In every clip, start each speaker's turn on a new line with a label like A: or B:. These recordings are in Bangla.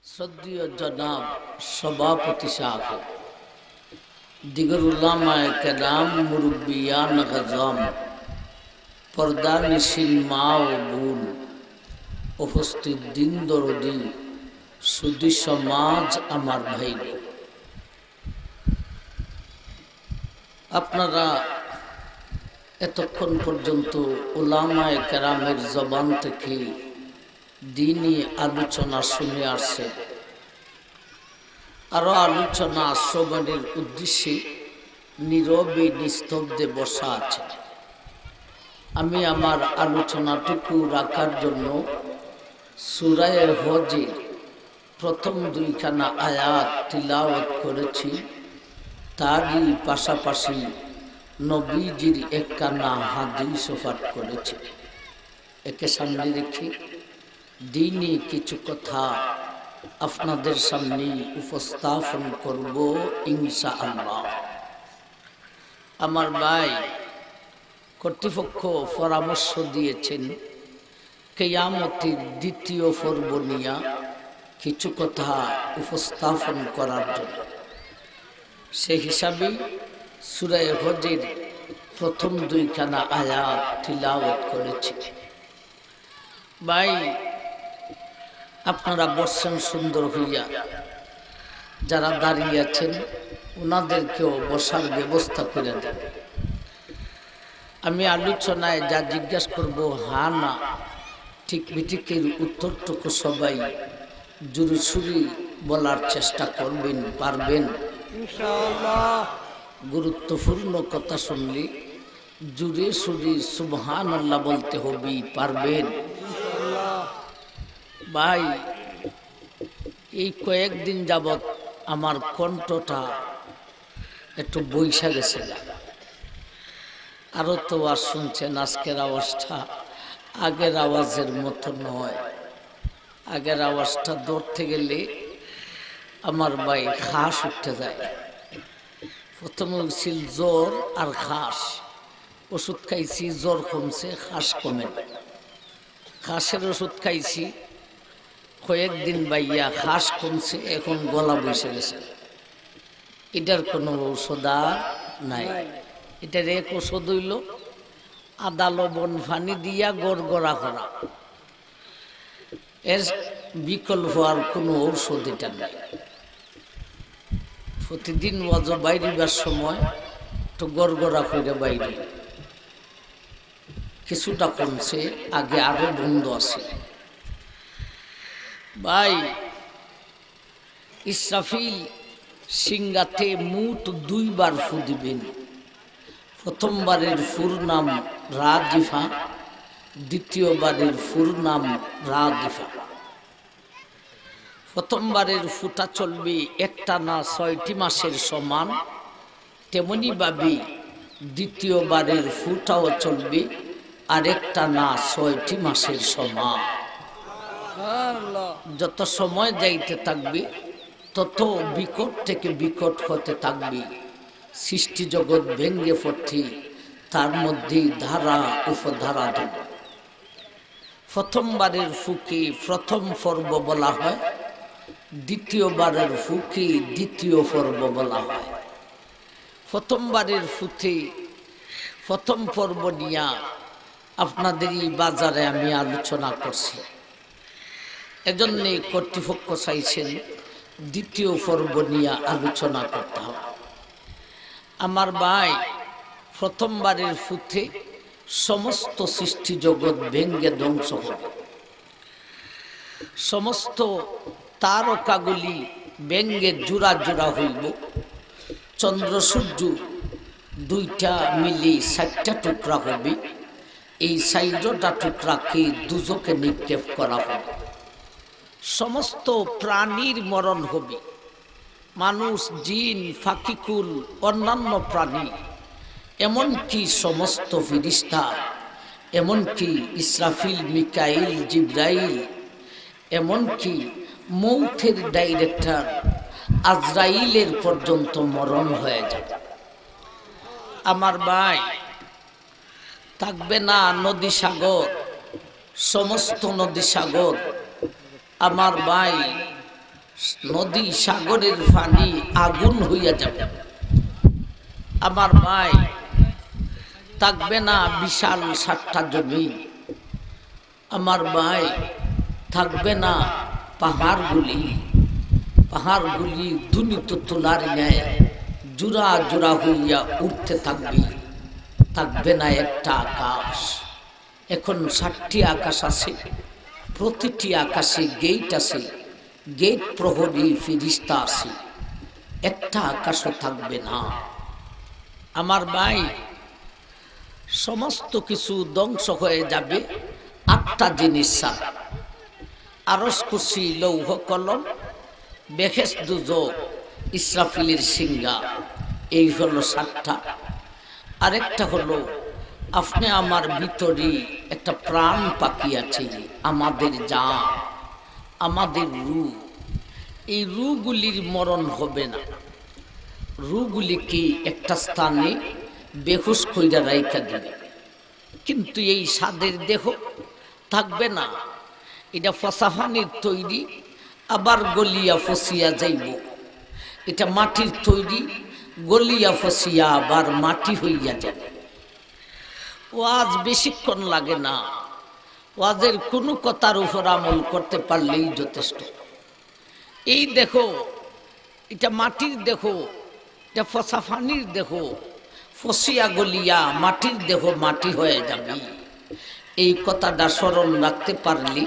A: শ্রদ্ধেয় জনাব সভাপতি সাহেব, দিগর উলামায়ে কেরাম, মুরব্বিয়ান গজাম, পর্দানিশীন মা ও বোন, উপস্থিত দিন দরদি সুধী সমাজ, আমার ভাই, আপনারা এতক্ষণ পর্যন্ত উলামায়ে কেরামের জবান থেকে দিনী আলোচনা শুনে আসছে। আরো আলোচনা শ্রবণের উদ্দেশ্যে নীরবে নিস্তব্ধে বসা আছে। আমি আমার আলোচনাটুকু রাখার জন্য সূরা হজের প্রথম দুইখানা আয়াত তিলাওয়াত করেছি। তারই পাশাপাশি নবীজির একখানা হাদিস পাঠ করেছি। একে সামনে রেখে দিনে কিছু কথা আপনাদের সামনে উপস্থাপন করব ইনশাআল্লাহ। আমার ভাই কর্তৃপক্ষ পরামর্শ দিয়েছেন কিয়ামতের দ্বিতীয় পর্ব নিয়ে কিছু কথা উপস্থাপন করার জন্য। সে হিসাবে সূরা হজের প্রথম দুইখানা আয়াত তিলাওয়াত করেছি। ভাই আপনারা বসছেন সুন্দর হইয়া, যারা দাঁড়িয়ে আছেন ওনাদেরকেও বসার ব্যবস্থা করে দেন। আমি আলোচনায় যা জিজ্ঞাসা করব হা না ঠিক বিঠিকের উত্তরটুকু সবাই জোরে সুরে বলার চেষ্টা করবেন, পারবেন ইনশাআল্লাহ। গুরুত্বপূর্ণ কথা শুনলে জোরে সুরে সুবহানাল্লাহ বলতে হবে, পারবেন ভাই? এই কয়েকদিন যাবৎ আমার কণ্ঠটা একটু বৈশা গেছে। আরো তো আর শুনছেন আজকের আওয়াজটা আগের আওয়াজের মতো নয়। আগের আওয়াজটা ধরতে গেলে আমার ভাই খাস উঠতে যায়। প্রথমে ছিল জ্বর আর খাস, ওষুধ খাইছি, জ্বর কমছে, খাস কমে না। খাসের ওষুধ খাইছি কয়েকদিন বাইয়া, খাস কমছে, এখন গলা বসে গেছে। এটার কোনো ঔষধ আর নাই। এটার এক ওষুধ হইল আদা লবণ পানি দিয়া গড়গড়া করা। এর বিকল্প আর কোনো ঔষধ এটা নাই। প্রতিদিন ওয়াজ বাইরিবার সময় তো গড়গড়া করে বাইরে, কিছুটা কমছে, আগে আরো বন্ধ আছে। ভাই ইসরাফিল সিংগাতে মুঠ দুইবার ফু দিবেন। প্রথমবারের ফুর নাম রাজিফা, দ্বিতীয়বারের ফুর নাম রাজিফা। প্রথমবারের ফুটা চলবে একটা না ৬টি মাসের সমান, তেমনি ভাবে দ্বিতীয়বারের ফুটাও চলবে আরেকটা না ৬টি মাসের সমান। যত সময় যাইতে থাকবে তত বিকট থেকে বিকট হতে থাকবে। সৃষ্টি জগৎ ভেঙ্গে পড়তে তার মধ্যে ধারা উপধারা দেব। প্রথমবারের ফুকে প্রথম পর্ব বলা হয়, দ্বিতীয়বারের ফুকে দ্বিতীয় পর্ব বলা হয়। প্রথমবারের ফুতে প্রথম পর্ব নিয়ে আপনাদের এই বাজারে আমি আলোচনা করছি। এজন্যে কর্তৃপক্ষ চাইছেন দ্বিতীয় পর্ব নিয়ে আলোচনা করতে হবে। আমার ভাই প্রথমবারের ফুতে সমস্ত সৃষ্টি জগৎ ভেঙ্গে ধ্বংস হবে। সমস্ত তারকাগুলি ভেঙ্গে জোড়া জোড়া হইব। চন্দ্র সূর্য দুইটা মিলি ৪টা টুকরা হবে। এই ৪টা টুকরাকে দুজকে নিক্ষেপ করা হবে। সমস্ত প্রাণীর মরণ হবে। মানুষ, জিন, ফাকিকুল, অন্যান্য প্রাণী, এমনকি সমস্ত ফেরেশতা, এমনকি ইসরাফিল, মিকাইল, জিবরাইল, এমনকি মৌতের ডাইরেক্টর আজরাইলের পর্যন্ত মরণ হয়ে যাবে। আমার ভাই থাকবে না নদী সাগর, সমস্ত নদী সাগর আমার ভাই নদী সাগরের পানি আগুন হইয়া যাবে। আমার ভাই থাকবে না বিশাল 7টা জমি। আমার ভাই থাকবে না পাহাড়গুলি দুনিত তোলার ন্যায় জোড়া জোড়া হইয়া উঠতে থাকবে। থাকবে না একটা আকাশ। এখন 7টি আকাশ আছে, প্রতিটি আকাশে গেট আছে, গেট প্রহরী ফেরেশতা আছে। একটা আকাশও থাকবে না। আমার ভাই সমস্ত কিছু ধ্বংস হয়ে যাবে 8টা জিনিস ছাড়া। আরশ কুরসি লৌহ কলম বেহেশত দোজখ ইসরাফিলের সিংহা, এই হলো 7টা। আরেকটা হলো আপনি আমার ভিতরে একটা প্রাণ পাখি আছে, আমাদের জান, আমাদের রূহ। এই রূহগুলির মরণ হবে না। রূহগুলিকে একটা স্থানে বেহুশ কইরা রাইখা দিবে, কিন্তু এই সাদের দেহ থাকবে না। এটা ফসাফানির তৈরি, আবার গলিয়া ফসিয়া যাইব। এটা মাটির তৈরি, গলিয়া ফসিয়া আবার মাটি হইয়া যাবে। ওয়াজ বেশিক্ষণ লাগে না। ওয়াজের কোনো কথার উপর আমল করতে পারলেই যথেষ্ট। এই দেখো, এটা মাটির দেখো, এটা ফসাফানির দেখো, ফসিয়া গলিয়া মাটির দেহ মাটি হয়ে যাবে। এই কথাটা স্মরণ রাখতে পারলে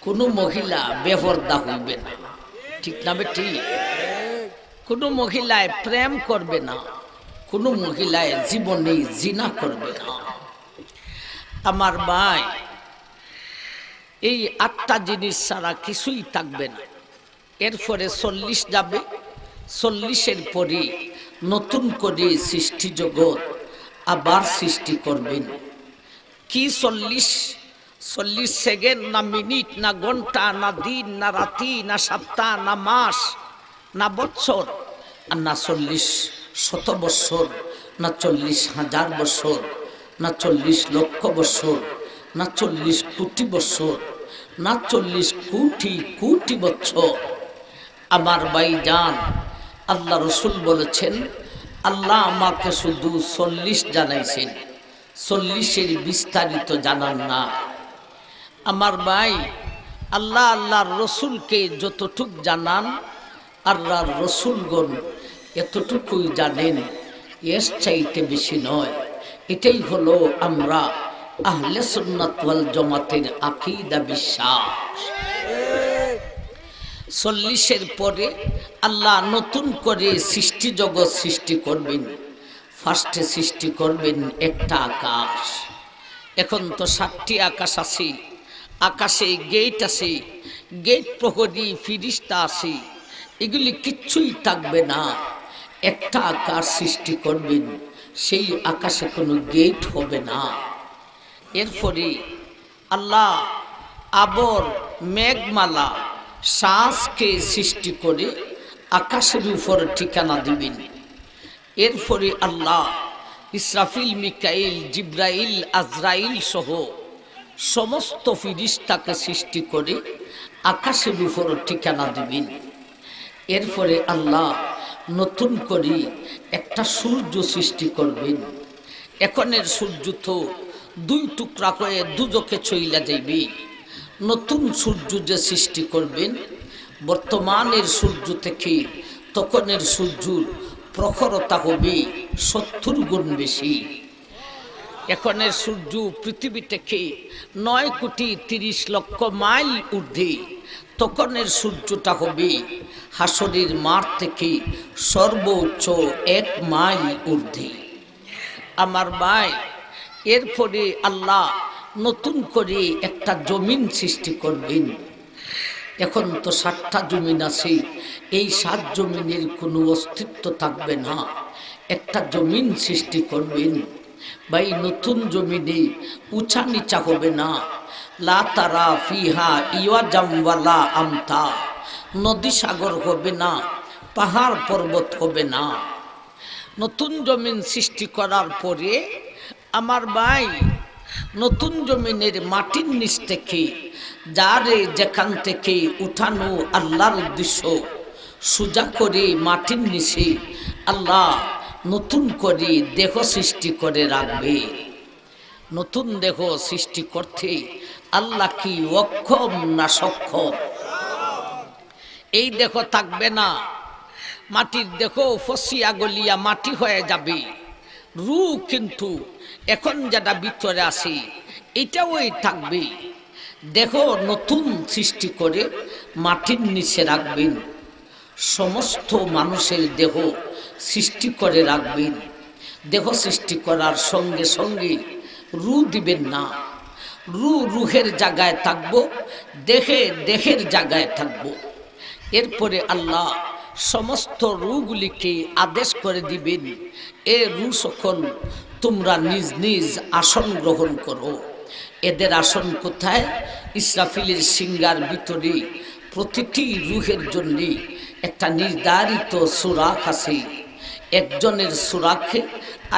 A: কোনো মহিলা বেপরদা হইবে না। ঠিক না বেটি? কোনো মহিলায় প্রেম করবে না, কোনো মহিলায় জীবনে জিনা করবে না। আমার ভাই এই 8টা জিনিস ছাড়া কিছুই থাকবে না। এরপরে 40 যাবে। 40-এর পরে নতুন করে সৃষ্টি জগৎ আবার সৃষ্টি করবেন। কি 40 সেকেন্ড না মিনিট না ঘন্টা না দিন না রাতি না সপ্তাহ না মাস না বৎসর, আর না 40 শত বৎসর, না 40,000 বৎসর, না 40 লক্ষ বৎসর, না 40 কোটি বৎসর, না 40 কোটি কোটি বৎসর। আমার ভাইজান, আল্লাহ রসুল বলেছেন, আল্লাহ আমাকে শুধু 40 জানাইছেন, 40-এর বিস্তারিত জানান না। আমার ভাই, আল্লাহ আল্লাহর রসুলকে যতটুক জানান, আল্লাহর রসুলগণ এতটুকুই জানেন, এর চাইতে বেশি নয়। এটাই হলো আমরা আহলে সুন্নাত ওয়াল জামাতের আকীদা, বিশ্বাস। 40-এর পরে আল্লাহ নতুন করে সৃষ্টি জগৎ সৃষ্টি করবেন। ফার্স্টে সৃষ্টি করবেন একটা আকাশ। এখন তো 7টি আকাশ আছে, আকাশে গেট আছে, গেট প্রহরী ফেরেশতা আছে, এগুলি কিচ্ছুই থাকবে না। একটা আকাশ সৃষ্টি করবেন, সেই আকাশে কোনো গেট হবে না। এরপরে আল্লাহ আবর মেঘমালা শ্বাসকে সৃষ্টি করে আকাশের উপর ঠিকানা দিবেন। এরপরে আল্লাহ ইসরাফিল, মিকাইল, জিব্রাইল, আজরাইল সহ সমস্ত ফেরেশতাকে সৃষ্টি করে আকাশের উপর ঠিকানা দিবেন। এরপরে আল্লাহ নতুন করে একটা সূর্য সৃষ্টি করবেন। এখনের সূর্য তো 2 টুকরা হয়ে দুজকে চইলা যাইবে। নতুন সূর্য যে সৃষ্টি করবেন, বর্তমানের সূর্য থেকে তখনের সূর্যর প্রখরতা হবে 70 গুণ বেশি। এখনের সূর্য পৃথিবী থেকে 9,30,00,000 মাইল ঊর্ধ্বে, তখনের সূর্যটা হবে হাসরের মাঠ থেকে সর্বোচ্চ 1 মাইল ঊর্ধ্বে। আমার ভাই, এরপরে আল্লাহ নতুন করে একটা জমিন সৃষ্টি করবেন। এখন তো 7টা জমিন আছে, এই 7 জমিনের কোনো অস্তিত্ব থাকবে না। একটা জমিন সৃষ্টি করবেন। ভাই, নতুন জমিনে উঁচা নিচা হবে না। লা তারা ফিহা ইয়াজাম ওয়ালা আমতা, নদী সাগর হবে না, পাহাড় পর্বত হবে না। নতুন জমিন সৃষ্টি করার পরে আমার ভাই নতুন জমিনের মাটির নিচ থেকে যারে যেখান থেকে উঠানো আল্লাহর উদ্দেশ্য, সোজা করে মাটির নিচে আল্লাহ নতুন করে দেহ সৃষ্টি করে রাখবে। নতুন দেহ সৃষ্টি করতে আল্লাহ কি অক্ষম না সক্ষম? এই দেহ থাকবে না, মাটির দেহ ফসিয়া গলিয়া মাটি হয়ে যাবে। রূহ কিন্তু এখন যেটা ভিতরে আছে এটাওই থাকবে। দেহ নতুন সৃষ্টি করে মাটির নিচে রাখবেন। সমস্ত মানুষের দেহ সৃষ্টি করে রাখবেন। দেহ সৃষ্টি করার সঙ্গে সঙ্গে রূহ দিবেন না। রুহের জায়গায় থাকবো, দেহের জায়গায় থাকবো। এরপরে আল্লাহ সমস্ত রূহগুলিকে আদেশ করে দিবেন, এ রূহ সকল তোমরা নিজ নিজ আসন গ্রহণ করো। এদের আসন কোথায়? ইসরাফিলের সিংহার ভিতরে প্রতিটি রূহের জন্য একটা নির্ধারিত সুরাখ আছে। একজনের সুরাখে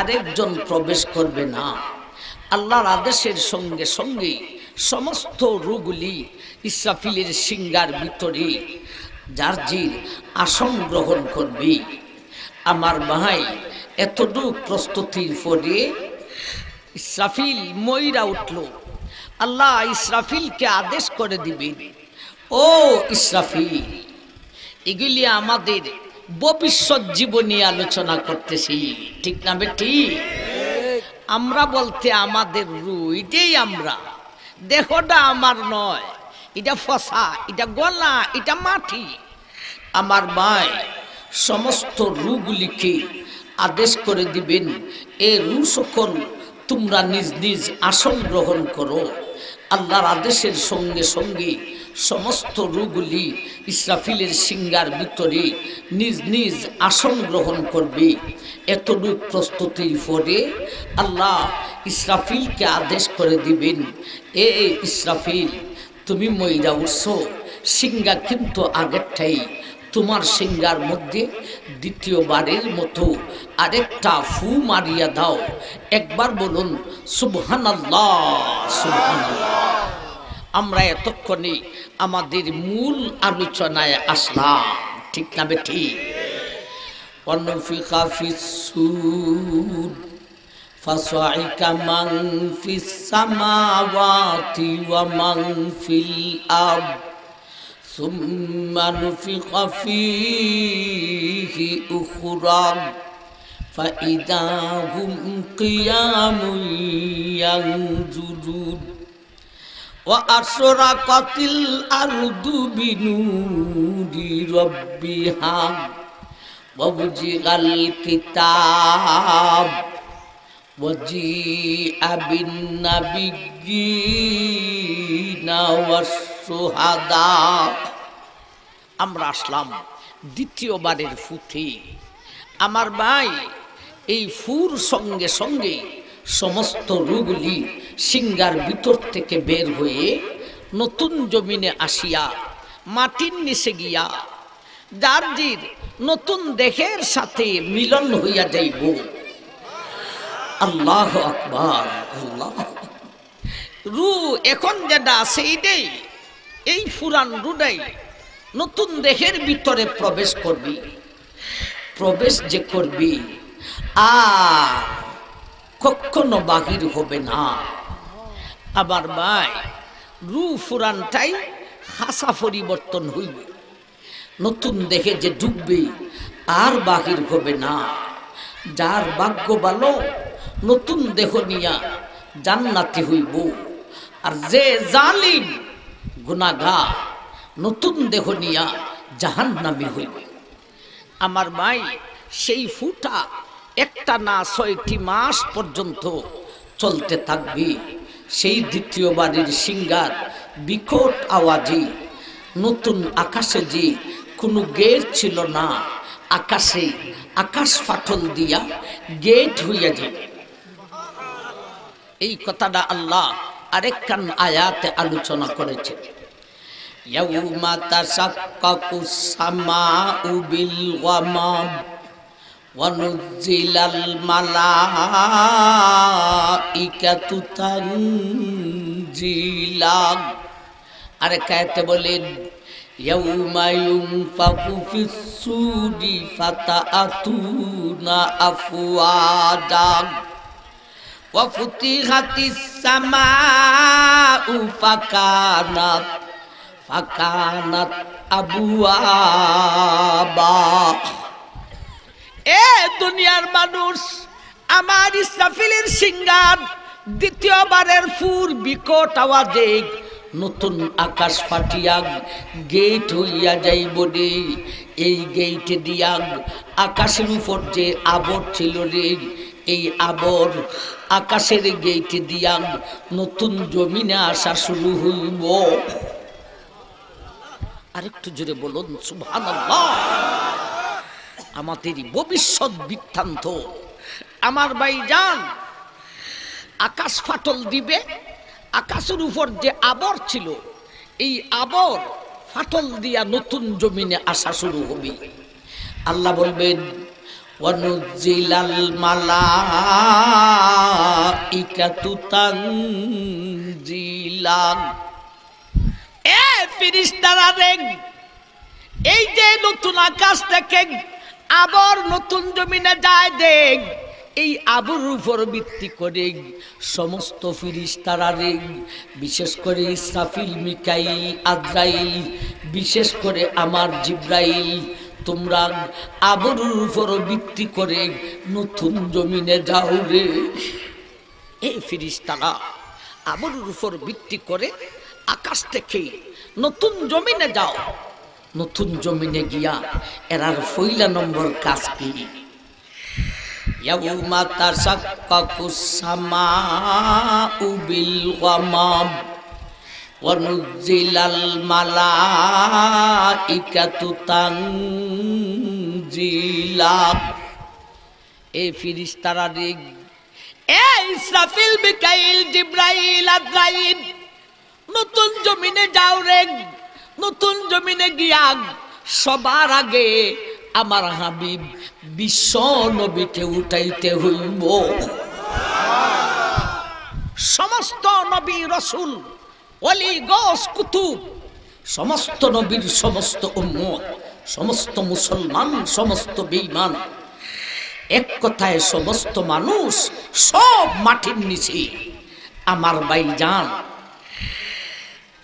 A: আরেকজন প্রবেশ করবে না। আল্লাহর আদেশের সঙ্গে সঙ্গে সমস্ত রূহগুলি ইসরাফিলের সিংহার ভিতরে যার জির আসন গ্রহণ করবে। আমার ভাই, এতটুক প্রস্তুতির পরে ইসরাফিল ময়রা উঠল। আল্লাহ ইসরাফিলকে আদেশ করে দিবেন, ও ইসরাফিল, এগুলি আমাদের ভবিষ্যৎ জীবনী আলোচনা করতেছি, ঠিক না বেটি? আমরা বলতে আমাদের রূহ, এটাই আমরা। দেহটা আমার নয়, এটা ফসা, এটা গলা, এটা মাটি। আমার ভাই, সমস্ত রূহগুলিকে আদেশ করে দিবেন, এ রূহ সকল তোমরা নিজ নিজ আসন গ্রহণ করো। আল্লাহর আদেশের সঙ্গে সঙ্গে সমস্ত রূহগুলি ইসরাফিলের সিংহার ভিতরে নিজ নিজ আসন গ্রহণ করবে। এতটুক প্রস্তুতির পরে আল্লাহ ইসরাফিলকে আদেশ করে দিবেন, এ ইসরাফিল, তুমি ময়রা উঠছো, সিংহা কিন্তু আগেরটাই। তোমার সিংহার মধ্যে দ্বিতীয়বারের মতো আরেকটা ফু মারিয়া দাও। একবার বলুন সুবহানাল্লাহ, সুবহানাল্লাহ। আমরা এতক্ষণে আমাদের মূল আলোচনায় আসলাম, ঠিক না বেঠি? অনুফিকা ফিসসুর ফাসাইকা মান ফিস সামাওয়াতি ওয়া মান ফিল আরদ সুম্মা নুফিকা ফীহি উখরা ফাইদা হুম কিয়ামুন ইয়ানজুরুন ওয়া আসরাকাতিল আরদু বিনুরি রাব্বিহা ওয়া বুজিগাল কিতাব ওয়া জিআ বিন নাবিয়্যিনা ওয়াস শুহাদা। আমরা আসলাম দ্বিতীয়বারের ফুতে। আমার ভাই, এই ফুর সঙ্গে সঙ্গে সমস্ত রূহগুলি সিংহার ভিতর থেকে বের হয়ে নতুন জমিনে আসিয়া মাটির নিচে গিয়া যার জির নতুন দেহের সাথে মিলন হইয়া যাইব। আল্লাহু আকবার, আল্লাহ। রূহ এখন যেটা আছে এইটাই, এই পুরান রূহটাই নতুন দেহের ভিতরে প্রবেশ করবি। প্রবেশ যে করবি আর কখনো বাহির হবে না। আবার ভাই, রূহ পুরানটাই হাসা পরিবর্তন হইব। নতুন দেহে যে ঢুকবে আর বাহির হবে না। যার ভাগ্য ভালো নতুন দেহ নিয়া জান্নাতি হইব, আর যে জালিম গুনাহগার নতুন দেহ নিয়া জাহান্নামী হইব। আমার ভাই, সেই ফুটা একটা না ৬টি মাস পর্যন্ত চলতে থাকবে। সেই দ্বিতীয়বারের সিংহার বিকট আওয়াজে নতুন আকাশে যে কোনো গেট ছিল না, আকাশে আকাশ ফাটল দিয়া গেট হইয়া যাবে। এই কথাটা আল্লাহ আরেকখান আয়াতে আলোচনা করেছে। ইয়াউমা তাশাক্কাকুস সামাউ বিল গামাম ওয়ানুজিলাল মালাইকাতু তানজিলা। আরে কায়তে বলেন ইয়াউমা ইউনফাকু ফিস-সূরি ফাতাআতুনা আফওয়াজা ওয়া ফুতিহাতিস সামাউ ফাকানাত আবওয়াবা। এ দুনিয়ার মানুষ, আমার ইসরাফিলের সিংহার দ্বিতীয়বারের ফুর বিকট আওয়াজে নতুন আকাশ ফাটিয়া গেট হইয়া যাইব রে। এই গেইটে দিয়া আকাশের উপর যে আবর ছিল রে, এই আবর আকাশের গেইটে দিয়া নতুন জমিনে আসা শুরু হইব। আরেকটু জোরে বলুন সুবহানাল্লাহ। আমাদেরই ভবিষ্যৎ বৃত্তান্ত। আমার ভাইজান, আকাশ ফাটল দিবে, আকাশের উপর যে আবর ছিল এই আবর ফাটল দিয়া নতুন জমিনে আসা শুরু হবে। আল্লাহ বলবেন ওয়ানুজিলাল মালাইকাতু তানজিলা। এ ফেরেশতারা রে, এই যে নতুন আকাশ থেকে আবার নতুন জমিনে যায় দেখ, এই আবুর উপর ভিত্তি করে সমস্ত ফেরেশতারা রে, বিশেষ করে ইসরাফিল, মিকাইল, আজরাইল, বিশেষ করে আমার জিব্রাইল, তোমরা আবুর উপর ভিত্তি করে নতুন জমিনে যাও রে। এই ফেরেশতারা আবুর উপর ভিত্তি করে আকাশ থেকে নতুন জমিনে যাও। নতুন জমিনে গিয়া এরার পয়লা নম্বর কাজ কি? ইয়াউমা তাশাক্কাকুস সামাউ বিল গামাম ওয়া নুজিলাল মালাইকাতু তানজিলা। এই ফেরেশতারা রে, এই ইসরাফিল, মিকাইল, জিব্রাইল, আজরাইল, নতুন জমিনে যাও রে। নতুন জমিনে গিয়া সবার আগে আমার হাবিব বিশ্ব নবীকে উঠাইতে হইব। সমস্ত নবী, রসুল, ওলি, গস, কুতুব, সমস্ত নবীর সমস্ত উম্মত, সমস্ত মুসলমান, সমস্ত বেঈমান, এক কথায় সমস্ত মানুষ সব মাটির নিচে। আমার ভাইজান,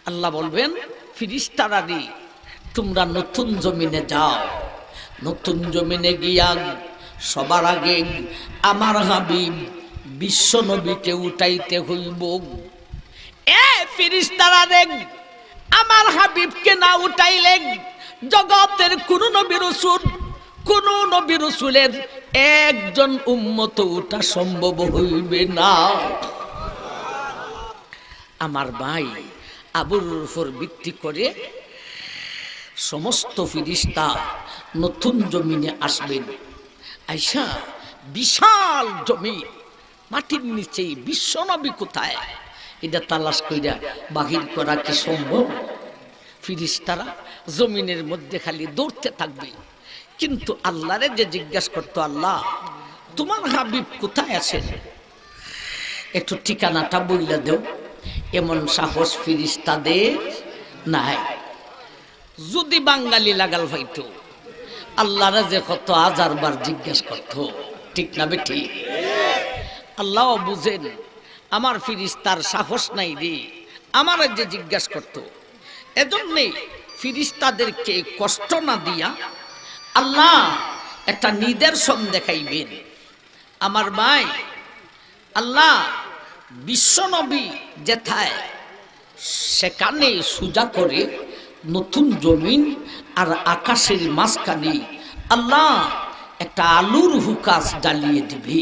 A: আল্লাহ বলবেন ফেরেশতারা রে, তোমরা নতুন জমিনে যাও। নতুন জমিনে গিয়া সবার আগে আমার হাবিব বিশ্ব নবীকে উঠাইতে হইব। এ ফেরেশতারা রে, আমার হাবিবকে না উঠাইলে জগতের কোন নবী রাসূল, কোন নবী রাসূলের একজন উম্মত উঠা সম্ভব হইবে না। আমার ভাই, আবুর উপর ভিত্তি করে সমস্ত ফেরেশতা নতুন জমিনে আসবেন। আইসা বিশাল জমি, মাটির নিচে বিশ্বনবী কোথায় এটা তালাশ কইরা বাহির করা কি সম্ভব? ফেরেশতারা জমিনের মধ্যে খালি দৌড়তে থাকবে, কিন্তু আল্লাহরে যে জিজ্ঞাসা করতো, আল্লাহ তোমার হাবিব কোথায় আছেন, একটু ঠিকানাটা বইলা দেও, এমন সাহস ফেরেশতাদের নাই। যদি বাঙালি লাগাল হইতো আল্লাহরা যে কত হাজারবার জিজ্ঞেস করত, ঠিক না বেঠি? আল্লাহ বুঝেন আমার ফেরেশতার সাহস নাই রে, আমার যে জিজ্ঞেস করত। এজন্যে ফেরেশতাদেরকে কষ্ট না দিয়া আল্লাহ একটা নিদর্শন দেখাইবেন। আমার ভাই, আল্লাহ বিশ্বনবী যেথায় সেখানে সোজা করে নতুন জমিন আর আকাশের মাঝখানে আল্লাহ একটা আলুর হুকাস জ্বালিয়ে দিবে।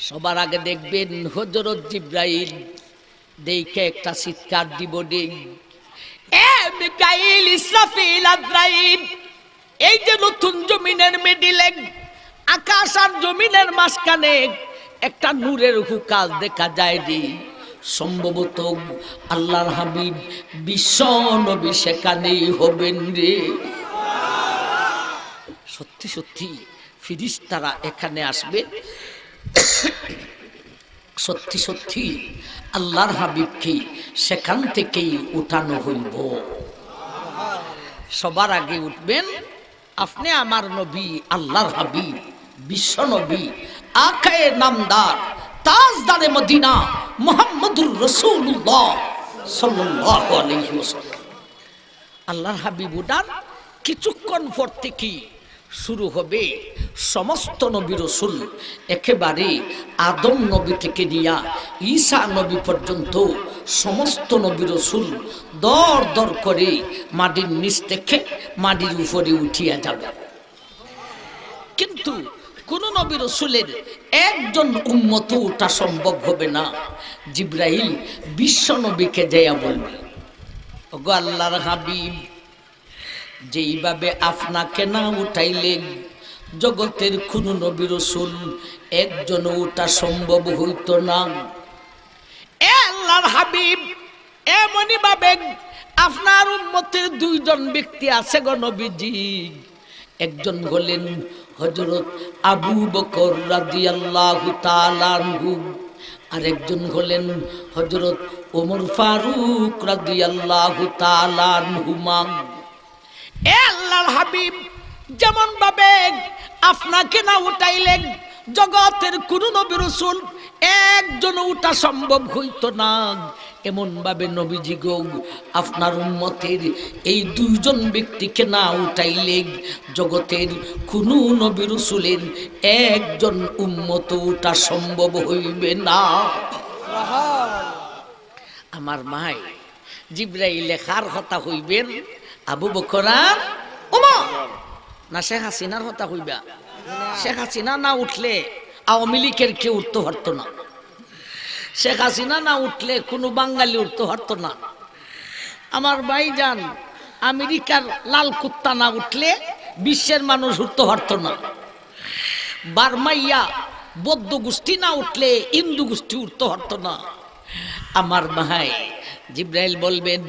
A: সবার আগে দেখবেন হযরত জিব্রাইল দেখে একটা চিৎকার দিব, দেখ এ মিকাইল, ইসরাফিল, আজরাইল, এই যে নতুন জমিনের মিডিলে আকাশ আর জমিনের মাঝখানে একটা নূরের হুকাস দেখা যায় রে। সম্ভবত আল্লাহর হাবিব বিশ্ব নবী সেখানেই হবেন রে। সত্যি সত্যি ফিরিস্তারা এখানে আসবে, সত্যি সত্যি আল্লাহর হাবিবকে সেখান থেকেই উঠানো হইব। সবার আগে উঠবেন আপনি আমার নবী, আল্লাহর হাবিব, বিশ্ব নবী, আকায়ে নামদার, তাজদারে মদিনা, মুহাম্মদুর রাসূলুল্লাহ সাল্লাল্লাহু আলাইহি ওয়াসাল্লাম। আল্লাহর হাবিব উঠার কিছুক্ষণ পর থেকে শুরু হবে সমস্ত নবী রসুল, একেবারে আদম নবী থেকে নিয়া ঈসা নবী পর্যন্ত সমস্ত নবী রসুল দর দর করে মাটির নিচ থেকে মাটির উপরে উঠিয়া যাবে। কিন্তু কোন নবী রসুলের একজন উম্মত ওঠা সম্ভব হবে না। জিবরাইল বিশ্ব নবীকে যাইয়া বলবে, ওগো আল্লাহর হাবিব, যেইভাবে আপনাকে না উঠাইলে জগতের কোন নবী রসুল একজন ওঠা সম্ভব হইত না। আল্লাহর হাবিব, এমনই ভাবে আপনার উম্মতের দুইজন ব্যক্তি আছে গো নবীজি। একজন হলেন হযরত আবু বকর রাদিয়াল্লাহু তাআলা আনহু, আর একজন হলেন হযরত ওমর ফারুক রাদিয়াল্লাহু তাআলা আনহুমা। আল্লাহর হাবিব, যেমন ভাবে আপনাকে না উঠাইলেন জগতের কোন নবী রাসূল একজন উঠা সম্ভব হইত না, এমন ভাবে নবীজি গো আপনার উম্মতের এই দুইজন ব্যক্তিকে না উঠাইলে জগতের কোন নবী রাসূলের একজন উম্মত উঠা সম্ভব হইবে না। আমার মাই জিবরাইলে কার কথা হইবেন? আবু বকর আর ওমর, না শেখ হাসিনার কথা হইবা? শেখ হাসিনা না উঠলে আওয়ামী লীগের কেউ উঠতে পারতো না। শেখ হাসিনা না উঠলে কোনো বাঙালি উঠতে পারতো না। আমার ভাইজান আমেরিকার লাল কুত্তা না উঠলে বিশ্বের মানুষ উঠতে পারতো না। বার্মাইয়া বৌদ্ধ গোষ্ঠী না উঠলে হিন্দু গোষ্ঠী উঠতে পারতো না। আমার ভাই জিবরাইল বলবেন,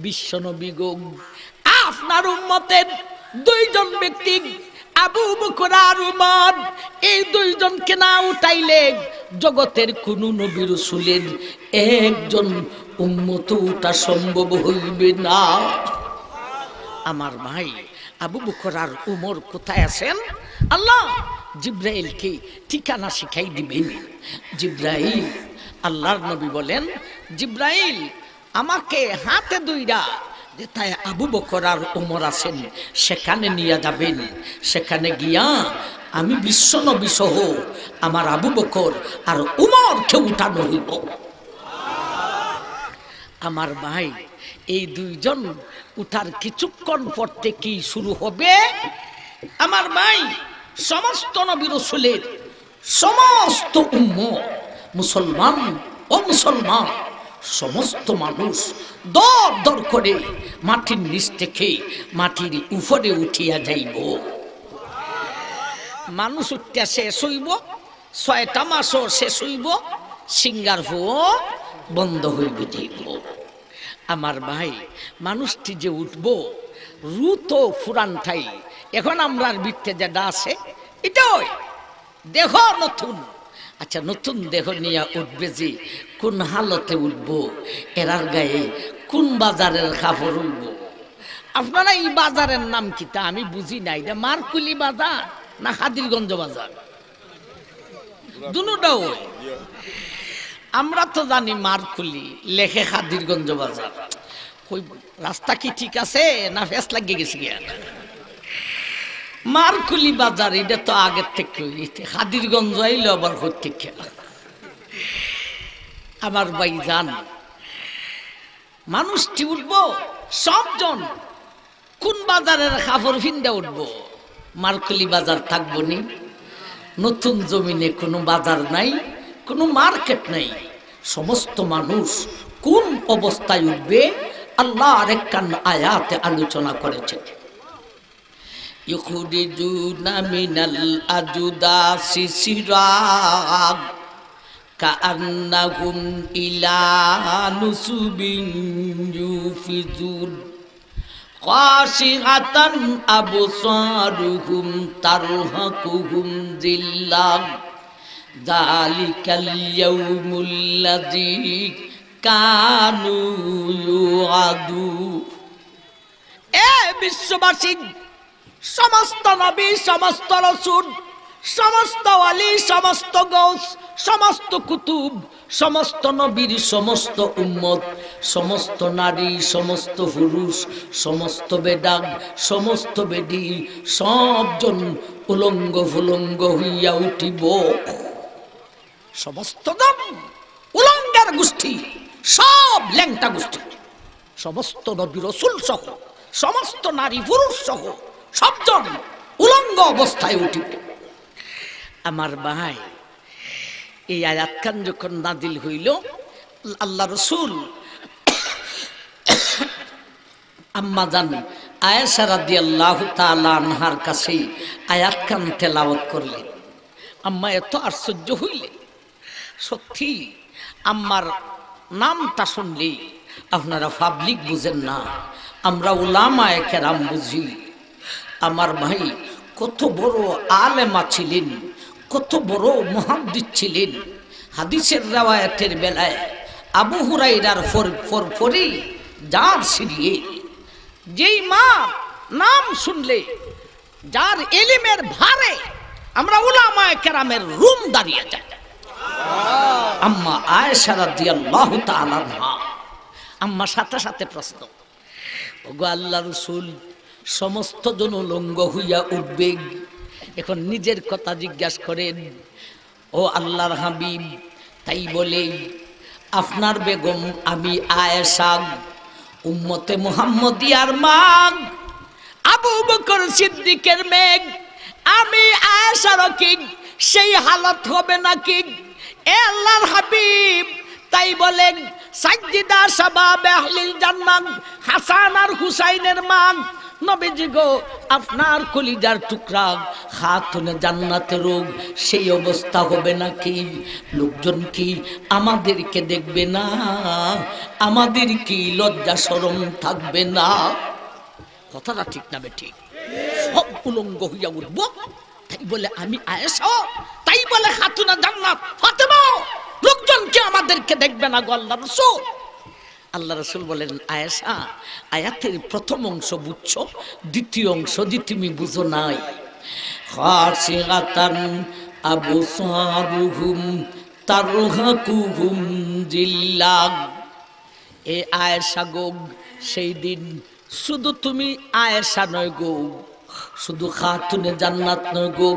A: বিশ্ব নবী গো আপনার উম্মতের দুইজন ব্যক্তি আবু বকর আর উমর, এই দুইজনকে না উঠাইলে জগতের কোন নবী রাসূলের একজন উম্মত উঠা সম্ভব হইবে না। আমার ভাই আবু বকর আর উমর কোথায় আছেন? আল্লাহ জিবরাইলকে ঠিকানা শিখাই দিবেন। জিবরাইল, আল্লাহর নবী বলেন, জিবরাইল আমাকে হাতে দুইটা যেথায় আবু বকর আর ওমর আছেন সেখানে নিয়ে যাবেন। সেখানে গিয়া আমি বিশ্ব নবী সহ আমার আবু বকর আর ওমরকে উঠানো হইব। আমার ভাই এই দুইজন উঠার কিছুক্ষণ পর থেকে শুরু হবে আমার ভাই সমস্ত নবী রাসূলের সমস্ত উম্মত, মুসলমান ও মুসলমান সমস্ত মানুষ দর দর করে মাটির নিচ থেকে মাটির উপরে উঠিয়া যাইব। মানুষ উঠিয়া শেষ হইব, 6টা মাসও শেষ হইব, সিঙ্গার ফুও বন্ধ হইবে যাইব। আমার ভাই মানুষটি যে উঠব রুত ফুরান ঠাই, এখন আমরার বৃত্তে যেটা আছে এটাই দেহ নতুন। আচ্ছা নতুন দেহ নিয়ে উঠবে যে কোন হালতে উঠব, এরার গায়ে কোন বাজারের কাপড় উঠব? আপনারা এই বাজারের নাম কি তা আমি বুঝি না। এটা মারকুলি বাজার না হাদিরগঞ্জ বাজার? দুটোটাও আমরা তো জানি মারকুলি, লেখে হাদিরগঞ্জ বাজার। ওই রাস্তা কি ঠিক আছে না ফেস লাগিয়ে গেছে গিয়া? মারকুলি বাজার এটা তো আগের থেকে হাদিরগঞ্জ আইলো আবার থেকে। আমার ভাই জান মানুষটি উঠবো সবজন কোন বাজারের কাপড় ফিন্দা উঠবো? মারকুলি বাজার থাকবো নি? নতুন জমিনে কোনো বাজার নাই, কোনো মার্কেট নাই। সমস্ত মানুষ কোন অবস্থায় উঠবে আল্লাহ আরেকখান আয়াতে আলোচনা করেছে। ইখরিজুনা মিনাল আজদাসি সিরাগ কাআন্নাহুম ইলা নুসুবিন ইউফিজুন খাশিআতান আবসারুহুম তারহাকুহুম যিল্লাহ যালিকাল ইয়াউমুল্লাযী কানু ইউআদু। এ বিশ্ববাসী, সমস্ত নবী, সমস্ত রাসূল, সমস্ত ওয়ালি, সমস্ত গৌস, সমস্ত কুতুব, সমস্ত নবীর সমস্ত উম্মত, সমস্ত নারী, সমস্ত পুরুষ, সমস্ত বেদাগ, সমস্ত বেদী, সবজন উলঙ্গ ফুলঙ্গ হইয়া উঠিব। সমস্ত জন উলঙ্গের গোষ্ঠী, সব ল্যাংটা গোষ্ঠী, সমস্ত নবী রাসূল সহ, সমস্ত নারী পুরুষ সহ সবজন উলঙ্গ অবস্থায় উঠিব। আমার ভাই, এই আয়াত খান যখন নাজিল হইল, আল্লাহ রাসূল আম্মা জান আয়েশা রাদিয়াল্লাহু তাআলা আনহার কাছে আয়াত খান তেলাওয়াত করলেন। আম্মা এত আশ্চর্য হইলেন। সত্যি আম্মার নামটা শুনলে আপনারা পাবলিক বুঝেন না, আমরা উলামায়ে কেরাম বুঝি। আমার ভাই কত বড় আলেমা ছিলেন, কত বড় মুহাদ্দিস ছিলেন। হাদিসের riwayaতের বেলায় আবু হুরায়রার পরপরই যার সিরিয়ে যেই মা নাম শুনলে, যার ইলমের ভারে আমরা উলামায়ে কেরামের রুম দাঁড়িয়ে যায়, আম্মা আয়েশা রাদিয়াল্লাহু তাআলা আনহা। আম্মা সাথে সাথে প্রশ্ন, ওগো আল্লাহর রাসূল, সমস্ত জন উলঙ্গ হইয়া উঠবে, এখন নিজের কথা জিজ্ঞাসা করেন। ও আল্লাহর হাবিব, তাই বলে আপনার বেগম আমি আয়েশা, উম্মতে মুহাম্মদিয়ার মা, আবু বকর সিদ্দিকের মেয়ে, আমি আয়েশার কি সেই হালত হবে নাকি? এ আল্লাহর হাবিব, তাই বলেন সাইয়্যিদা শাবাব আহলিল জান্নাত হাসান আর হুসাইনের মা, নবীজি গো, আপনার কলিজার টুকরা খাতুনে জান্নাতের সেই অবস্থা হবে নাকি? লোকজন কি আমাদেরকে দেখবে না? আমাদের কি লজ্জা শরম থাকবে না? কথাটা ঠিক না বেঠিক? সব উলঙ্গ হইয়া উঠব, তাই বলে আমি আয়েশা, তাই বলে খাতুনে জান্নাত ফাতেমা, লোকজন কি আমাদেরকে দেখবে না গো আল্লাহর রাসূল? আল্লাহ রাসূল বলেন, আয়েশা, আয়াতের প্রথম অংশ বুঝছো, দ্বিতীয় অংশ যে তুমি বুঝো নাই। খাশিআতান আবসারুহুম তারহাকুহুম যিল্লাহ। এ আয়েশা গো, সেই দিন শুধু তুমি আয়েশা নয় গো, শুধু খাতুনে জান্নাত নয় গো,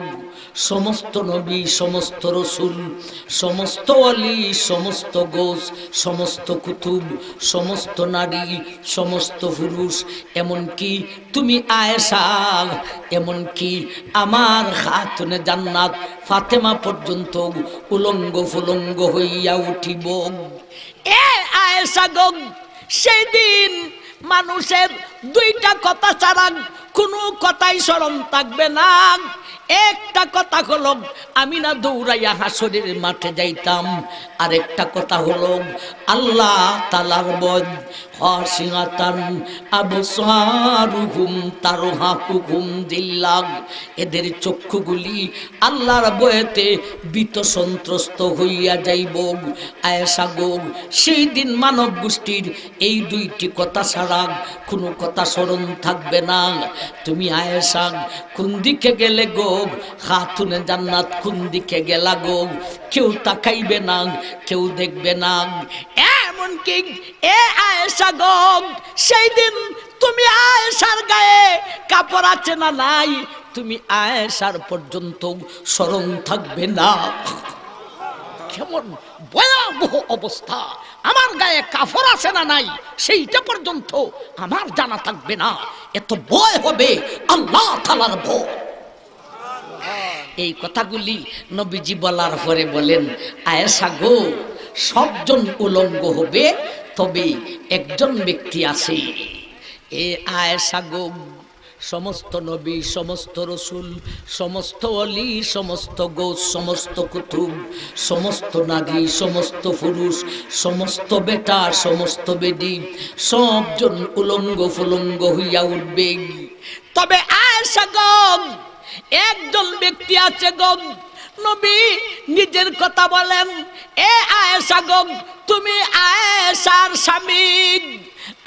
A: সমস্ত নবী, সমস্ত রাসূল, সমস্ত ওয়ালি, সমস্ত গোস, সমস্ত কুতুব, সমস্ত নারী, সমস্ত পুরুষ, এমনকি তুমি আয়েশা, এমনকি আমার খাতুনে জান্নাত ফাতেমা পর্যন্ত উলঙ্গ ফুলঙ্গ হইয়া উঠিব। এ আয়েশা গো, সেই দিন মানুষের দুইটা কথা ছাড়া কোনো কথাই স্মরণ থাকবে না। একটা কথা হলো আমি না দৌড়াইয়া হাসরের মাঠে যাইতাম, আর একটা কথা হলো আল্লাহ তাআলার বদ। খাশিআতান আবসারুহুম তারহাকুহুম যিল্লাহ, এদের চক্ষুগুলি আল্লাহর ভয়েতে ভীত সন্ত্রস্ত হইয়া যাইব। আয়েশা গো, সেই দিন মানব গোষ্ঠীর এই দুইটি কথা ছাড়া কোনো কথা স্মরণ থাকবে না। তুমি আয়েশা কোন দিকে গেলে গো, খাতুনে জান্নাত কোন দিকে গেলা গো, কেউ তাকাইবে না, কেউ দেখবে না। এমনকি এ আয়েশা গো, সেই দিন তুমি আয়েশার গায়ে কাপড় আছে না নাই, তুমি আয়েশার পর্যন্ত স্মরণ থাকবে না। কেমন ভয়াবহ অবস্থা! আমার গায়ে কাপড় আছে না নাই সেইটা পর্যন্ত আমার জানা থাকবে না। এত ভয় হবে আল্লাহ তাআলার ভয়। এই কথাগুলি নবীজি বলার পরে বলেন, আয়েশা গো, সবজন উলঙ্গ হবে, তবে একজন ব্যক্তি আছে। এ আয়েশা গো, সমস্ত নবী, সমস্ত রসুল, সমস্ত অলি, সমস্ত গৌস, সমস্ত কুতুব, সমস্ত নারী, সমস্ত পুরুষ, সমস্ত বেটা, সমস্ত বেদি, সবজন উলঙ্গ ফুলঙ্গ হইয়া উঠবে। তবে আয়েশা গম, একজন ব্যক্তি আছে গম, নবী নিজের কথা বলেন, এ আয়েশা গম, তুমি আয়েশার স্বামী,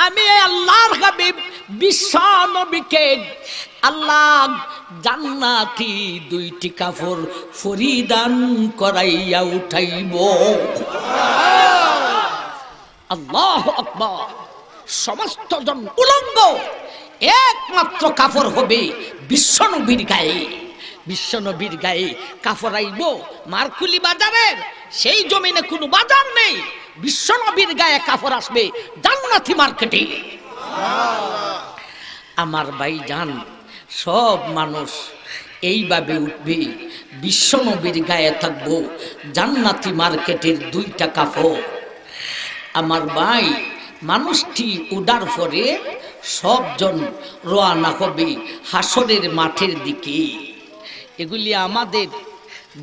A: আমি আল্লাহর হাবিব বিশ্ব নবীকে আল্লাহ জান্নাতি দুইটি কাপড় পরিধান করাইয়া উঠাইব। আল্লাহু আকবার। সমস্ত জন উলঙ্গ, একমাত্র কাপড় হবে বিশ্ব নবীর গায়ে। বিশ্ব নবীর গায়ে কাপড় আইব মারকুলি বাজারের, সেই জমিনে কোনো বাজার নেই, বিশ্ব নবীর গায়ে কাপড় আসবে জান্নাতি মার্কেটে। আমার ভাইজান, সব মানুষ এইভাবে উঠবে, বিশ্ব নবীর গায়ে থাকবো জান্নাতি মার্কেটের দুইটা কাপড়। আমার ভাই, মানুষটি উড়ার পরে সবজন রওনা হবে হাসরের মাঠের দিকে। এগুলি আমাদের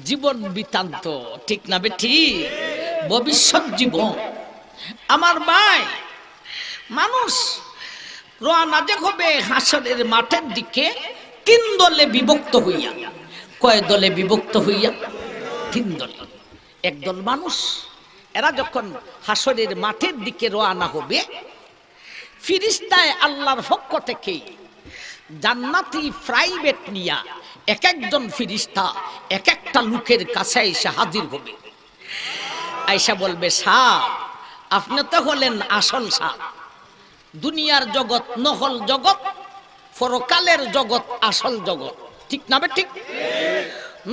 A: জীবন বৃত্তান্ত, ঠিক না বেঠি? ভবিষ্যৎ জীবন। আমার ভাই, মানুষ রওনা যে হবে হাসরের মাঠের দিকে তিন দলে বিভক্ত হইয়া। কয় দলে বিভক্ত হইয়া? তিন দলে। একদল মানুষ, এরা যখন হাসরের মাঠের দিকে রওনা হবে, ফিরিস্তায় আল্লাহর পক্ষ থেকে জান্নাতি প্রাইভেট নিয়া এক একজন ফিরিস্তা এক একটা লোকের কাছে এসে হাজির হবে। আয়েশা বলবে, সাপ, আপনি তো হলেন আসল সাপ। দুনিয়ার জগৎ নকল জগৎ, পরকালের জগৎ আসল জগৎ, ঠিক না বে ঠিক?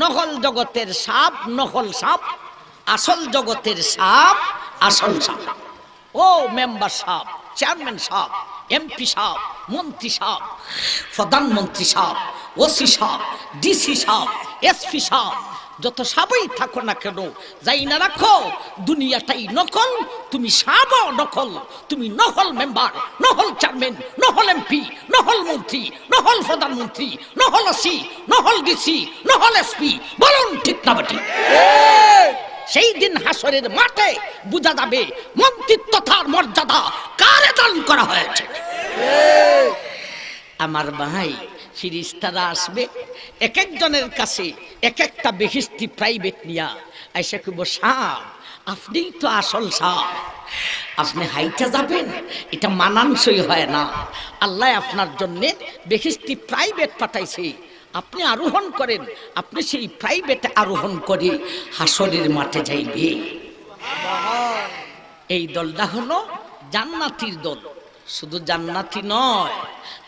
A: নকল জগতের সাপ নকল সাপ, আসল জগতের সাপ আসল সাপ। ও মেম্বার সাপ, চেয়ারম্যান সাপ, এমপি সাপ, মন্ত্রী সাপ, প্রধানমন্ত্রী সাপ, ওসি সাপ, ডিসি সাপ, এসপি সাপ, যত সাপই থাকো না কেন, যাই না রাখো দুনিয়াটাই নকল। তুমি সাপ নকল, তুমি নকল মেম্বার, নকল চেয়ারম্যান, নকল এমপি, নকল মন্ত্রী, নকল প্রধানমন্ত্রী, নকল ওসি, নকল ডিসি, নকল এসপি। বলুন ঠিক না বেঠিক? সেই দিন হাসরের মাঠে বুঝা যাবে মন্ত্রিত্বতার মর্যাদা কারে দান করা হয়েছে। আমার ভাই, ফিরিস্তারা আসবে এক একজনের কাছে এক একটা বেহেশতি প্রাইভেট নিয়া। আইসা কইব, সাপ, আপনিই তো আসল সাপ, আপনি হাইটা যাবেন, এটা মানানসই হয় না। আল্লাহ আপনার জন্যে বেহেশতি প্রাইভেট পাঠাইছে, আপনি আরোহণ করেন। আপনি সেই প্রাইভেটে আরোহণ করে হাসরের মাঠে যাইবে। এই দলটা হলো জান্নাতীর দল। শুধু জান্নাতি নয়,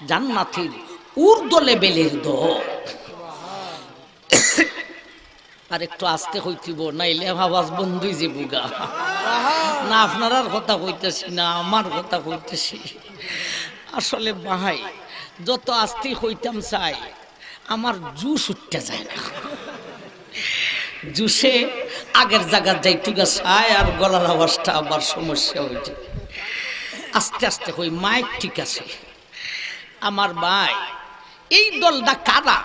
A: জান্নাতীর ঊর্ধ্ব লেভেলের দল। আর একটু আস্তে হইতিব, নাইলে আওয়াজ বন্ধুই যে বুগা না। আপনার কথা কইতেছি না, আমার কথা কইতেছি। আসলে ভাই, যত আস্তে হইতাম চাই, আমার জুস উঠতে যায় না। জুসে আগের জায়গার যাইতুগা চায়, আর গলার আওয়াজটা আবার সমস্যা হয়ে যায়। আস্তে আস্তে হই, মাইক ঠিক আছে। আমার ভাই, এই দলটা কারা?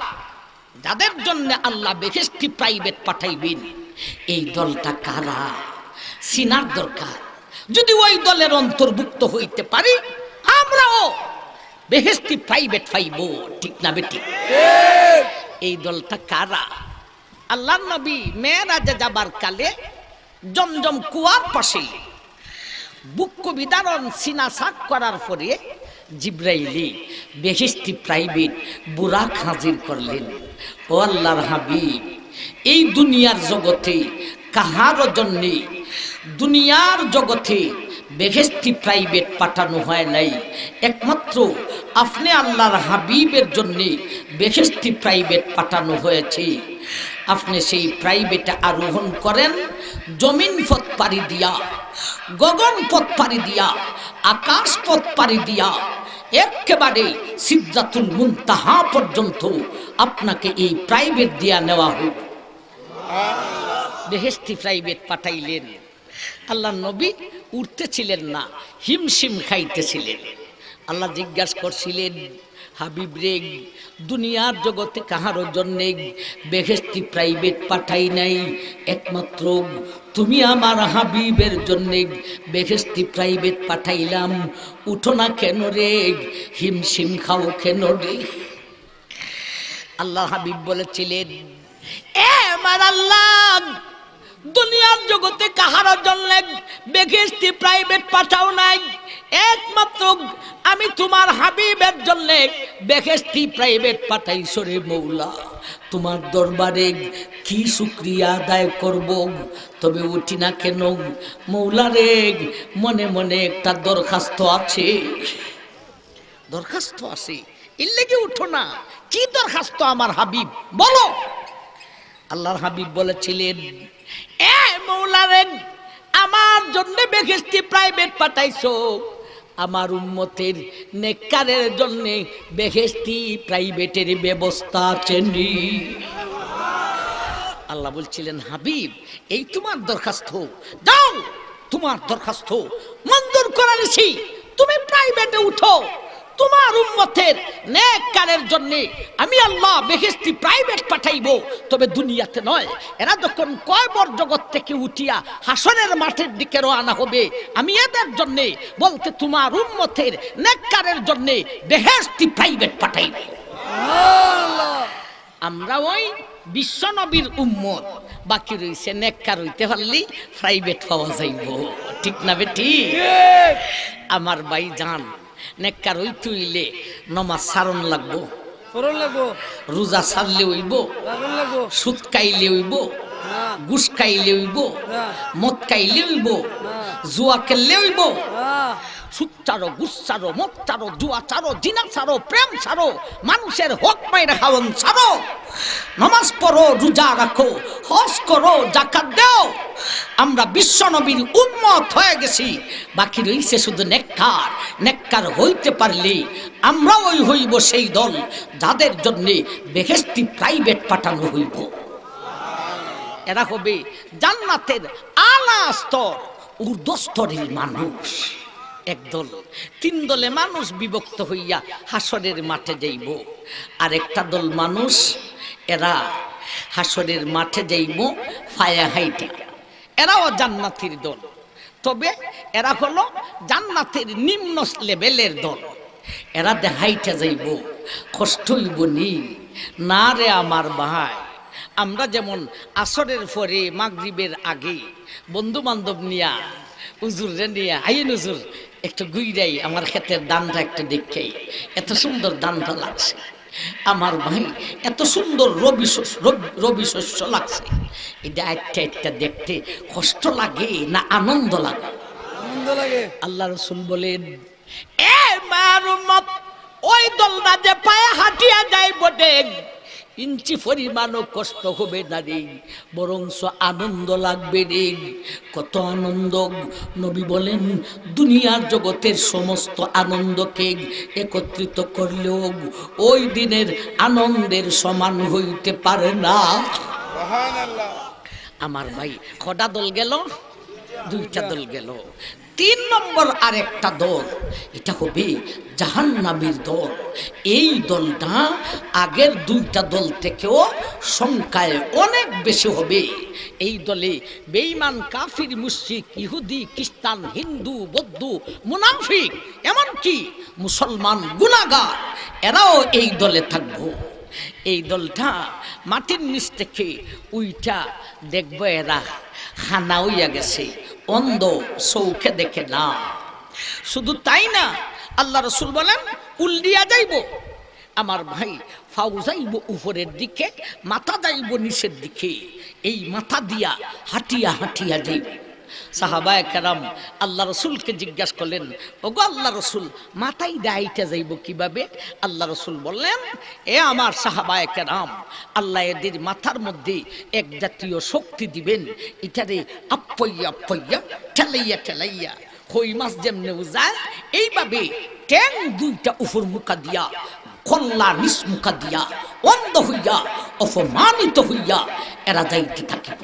A: যাদের জন্য আল্লাহ বেহেশতি প্রাইভেট পাঠাইবেন, এই দলটা কারা চিনার দরকার। যদি ওই দলের অন্তর্ভুক্ত হইতে পারি, আমরাও বেহেশতি প্রাইভেট পাইব, ঠিক না বেটি? এই দলটা কারা? আল্লাহর নবী মেরাজে যাবার কালে জমজম কুয়ার পাশে বুক্ক বিদারণ সিনা সাক করার পরে জিব্রাইলি বেহেশতি প্রাইভেট বুরাক হাজির করলেন। ও আল্লাহর হাবিব, এই দুনিয়ার জগতে কাহার জন্যে দুনিয়ার জগতে বেহেশতি প্রাইভেট পাঠানো হয় নাই, একমাত্র আপনি আল্লাহর হাবিবের জন্যে বেহেশতি প্রাইভেট পাঠানো হয়েছে। আপনি সেই প্রাইভেটে আরোহণ করেন, জমিন পথ পাড়ি দিয়া, গগন পথ পাড়ি দিয়া, আকাশ পথ পাড়ি দিয়া, একেবারে সিদরাতুল মুনতাহা পর্যন্ত আপনাকে এই প্রাইভেট দিয়া নেওয়া হোক। বেহেশতি প্রাইভেট পাঠাইলেন। আল্লাহ নবী উঠতেছিলেন না, হিমশিম খাইতেছিলেন। আল্লাহ জিজ্ঞাসা করছিলেন, হাবিব রে, দুনিয়ার জগতে কাহারও জন্যে বেহেশতি প্রাইভেট পাঠাই নাই, একমাত্র তুমি আমার হাবিবের জন্যে বেহেশতি প্রাইভেট পাঠাইলাম। উঠো না কেন রে, হিমশিম খাও কেন রে? আল্লাহ হাবিব বলেছিলেন, এ আমার আল্লাহ, দুনিয়ার জগতে কাহারও জন্যে বেহেশতি প্রাইভেট পাঠাও নাই, একমাত্র আমি তোমার হাবিবের জন্য বেহেশতি প্রাইভেট পাঠাইছো রে মৌলা। তোমার দরবারে কি শুকরিয়া আদায় করব, তবে উঠি না কেন মৌলা রে? মনে মনে একটা দরখাস্ত আছে, দরখাস্ত আছে, এর লেগে উঠো না। কি দরখাস্ত আমার হাবিব, বলো? আল্লাহর হাবিব বলেছিলেন, এ মৌলা রে, আমার জন্য বেহেশতি প্রাইভেট পাঠাইছো, আমার উম্মতের নেককারের জন্য বেহেশতি প্রাইভেটের ব্যবস্থা আছে নি? আল্লাহ বলছিলেন, হাবিব, এই তোমার দরখাস্ত, যাও, তোমার দরখাস্ত মঞ্জুর করে নিছি, তুমি প্রাইভেটে উঠো। তোমার উম্মতের নেককারের জন্য আমি আল্লাহ বেহেশতি প্রাইভেট পাঠাইবো, তবে দুনিয়াতে নয়। এরা যখন কয়বর জগৎ থেকে উঠিয়া হাসরের মাঠের দিকে রওনা হবে, আমি এদের জন্য বলতে তোমার উম্মতের নেককারের জন্য বেহেশতি প্রাইভেট পাঠাইব। আমরা ওই বিশ্ব নবীর উম্মত, বাকি রইছে নেককার হইতে পারলি প্রাইভেট পাওয়া যাইব। ঠিক না বেটি? আমার ভাই জান, নেককার হইতে হইলে নমাজ সারণ লাগবো, রোজা সারলে হইব, সুদ খাইলে হইব, ঘুষ খাইলে হইব, মদ খাইলে হইব, জুয়া খেললে হইব। সুদ চারো, ঘুষ চারো, মদ চারো, জুয়া চারো, জিনা চারো, প্রেম চারো, মানুষের হক মাইরা খাওয়ান চারো, নামাজ পড়ো, রোজা রাখো, হজ করো, যাকাত দাও। আমরা বিশ্ব নবীর উম্মত হয়ে গেছি, বাকি রইছে শুধু নেককার। নেককার হইতে পারলে আমরা ওই হইব সেই দল যাদের জন্য বেহেশতি প্রাইভেট পাঠানো হইব। এরা হবে জান্নাতের আলা স্তর, ঊর্ধ্ব স্তরের মানুষ। একদল, তিন দলে মানুষ বিভক্ত হইয়া হাসরের মাঠে যাইব। আর একটা দল মানুষ, এরা হাসরের মাঠে যাইব ফায়া হাইটা, এরাও জান্নাতের দল, তবে এরা হলো জান্নাতের নিম্ন লেভেলের দল। এরা দেখাইটা যাইব, কষ্ট হইব নি না রে আমার ভাই। আমরা যেমন আসরের পরে মাগরিবের আগে বন্ধু বান্ধব নিয়া, হুজুর রে নিয়া, আইন হুজুর একটু গুইরাই, আমার ক্ষেতের দানটা একটু দেখেই, এত সুন্দর দানটা লাগছে আমার ভাই, এত সুন্দর রবি শস্য লাগছে। এটা একটা একটা দেখতে কষ্ট লাগে না আনন্দ লাগে? আনন্দ লাগে। আল্লাহ রাসূল বলেন, এ মার উম্মত, ওই দলটা যে পায়ে হাঁটিয়া যায় বটে, ইঞ্চি পরিমাণও কষ্ট হবে না রে, বরং আনন্দ লাগবে রে। কত আনন্দ! নবী বলেন, দুনিয়ার জগতের সমস্ত আনন্দকে একত্রিত করলেও ওই দিনের আনন্দের সমান হইতে পারে না। আমার ভাই, কটা দল গেল? দুইটা দল গেল। তিন নম্বর আরেকটা দল, এটা হবে জাহান্নামীর দল। এই দলটা আগের দুইটা দল থেকেও সংখ্যায় অনেক বেশি হবে। এই দলে বেঈমান, কাফির, মুশরিক, ইহুদি, খ্রিস্টান, হিন্দু, বৌদ্ধ, মুনাফিক, এমনকি মুসলমান গুনাহগার, এরাও এই দলে থাকবো। এই দলটা মাটির নিচ থেকে উইটা দেখবো এরা খানা হইয়া গেছে, অন্ধ, চৌখে দেখে না। শুধু তাই না, আল্লাহ রাসূল বলেন উল্টিয়া যাইব। আমার ভাই, ফাউ যাইব উপরের দিকে, মাথা যাইব নিচের দিকে। এই মাথা দিয়া হাঁটিয়া হাঁটিয়া যাইব। সাহাবায়ে কেরাম আল্লাহ রসুলকে জিজ্ঞাসা করলেন, ওগো আল্লাহ রসুল, মাথায় ডাইটা যাইব কিভাবে? আল্লাহ রসুল বললেন, এ আমার সাহাবায়ে কেরাম, আল্লাহ এদের মাথার মধ্যে এক জাতীয় শক্তি দিবেন, এটারে আপ্পইয়া আপ্পইয়া, ঠেলাইয়া ঠেলাইয়া কই মাছ যেমনে যায়, এইভাবে ট্যাং দুইটা উপর মুখা দিয়া, কল্লা নিচ মুখা দিয়া, অন্ধ হইয়া, অপমানিত হইয়া এরা যাইতে থাকিব।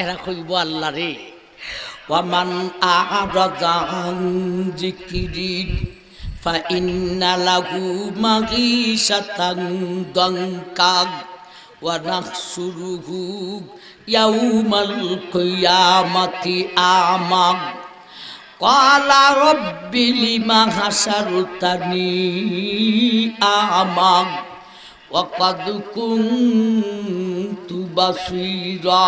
A: এরা কইব, আল্লাহ রে, ওয়ামান আ'রাযা আন যিকরি ফাইন্না লাহু মাঈশাতান দানকা ওয়া নাহশুরুহু ইয়াউমাল কিয়ামাতি আমা ক্বালা রাব্বি লিমা হাশারতানি আমা ওয়া ক্বাদ কুনতু বাসীরা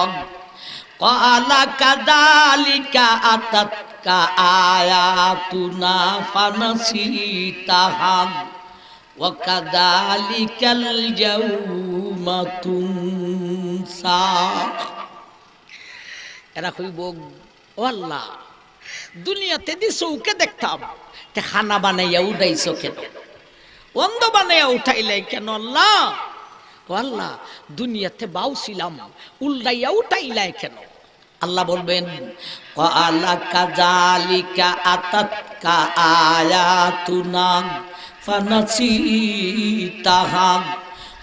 A: ক্বালা কাযালিকা আতাতকা আয়াতুনা ফানাসিতাহা ওয়া কাযালিকাল ইয়াউমা তুনসা। এরা কইব, ও আল্লাহ, দুনিয়াতে দিছৌকে দেখতাম, তে খানা বানাইয়া উঠাইছো কেন? অন্ধ বানাইয়া উঠাইলে কেন আল্লাহ? ও আল্লাহ, দুনিয়াতে বাউছিলাম, উল্টাইয়া উঠাইলাই কেন? আল্লাহ বলবেন, ক্বালা কাযালিকা আতাতকা আয়াতুনা ফানাসিতাহা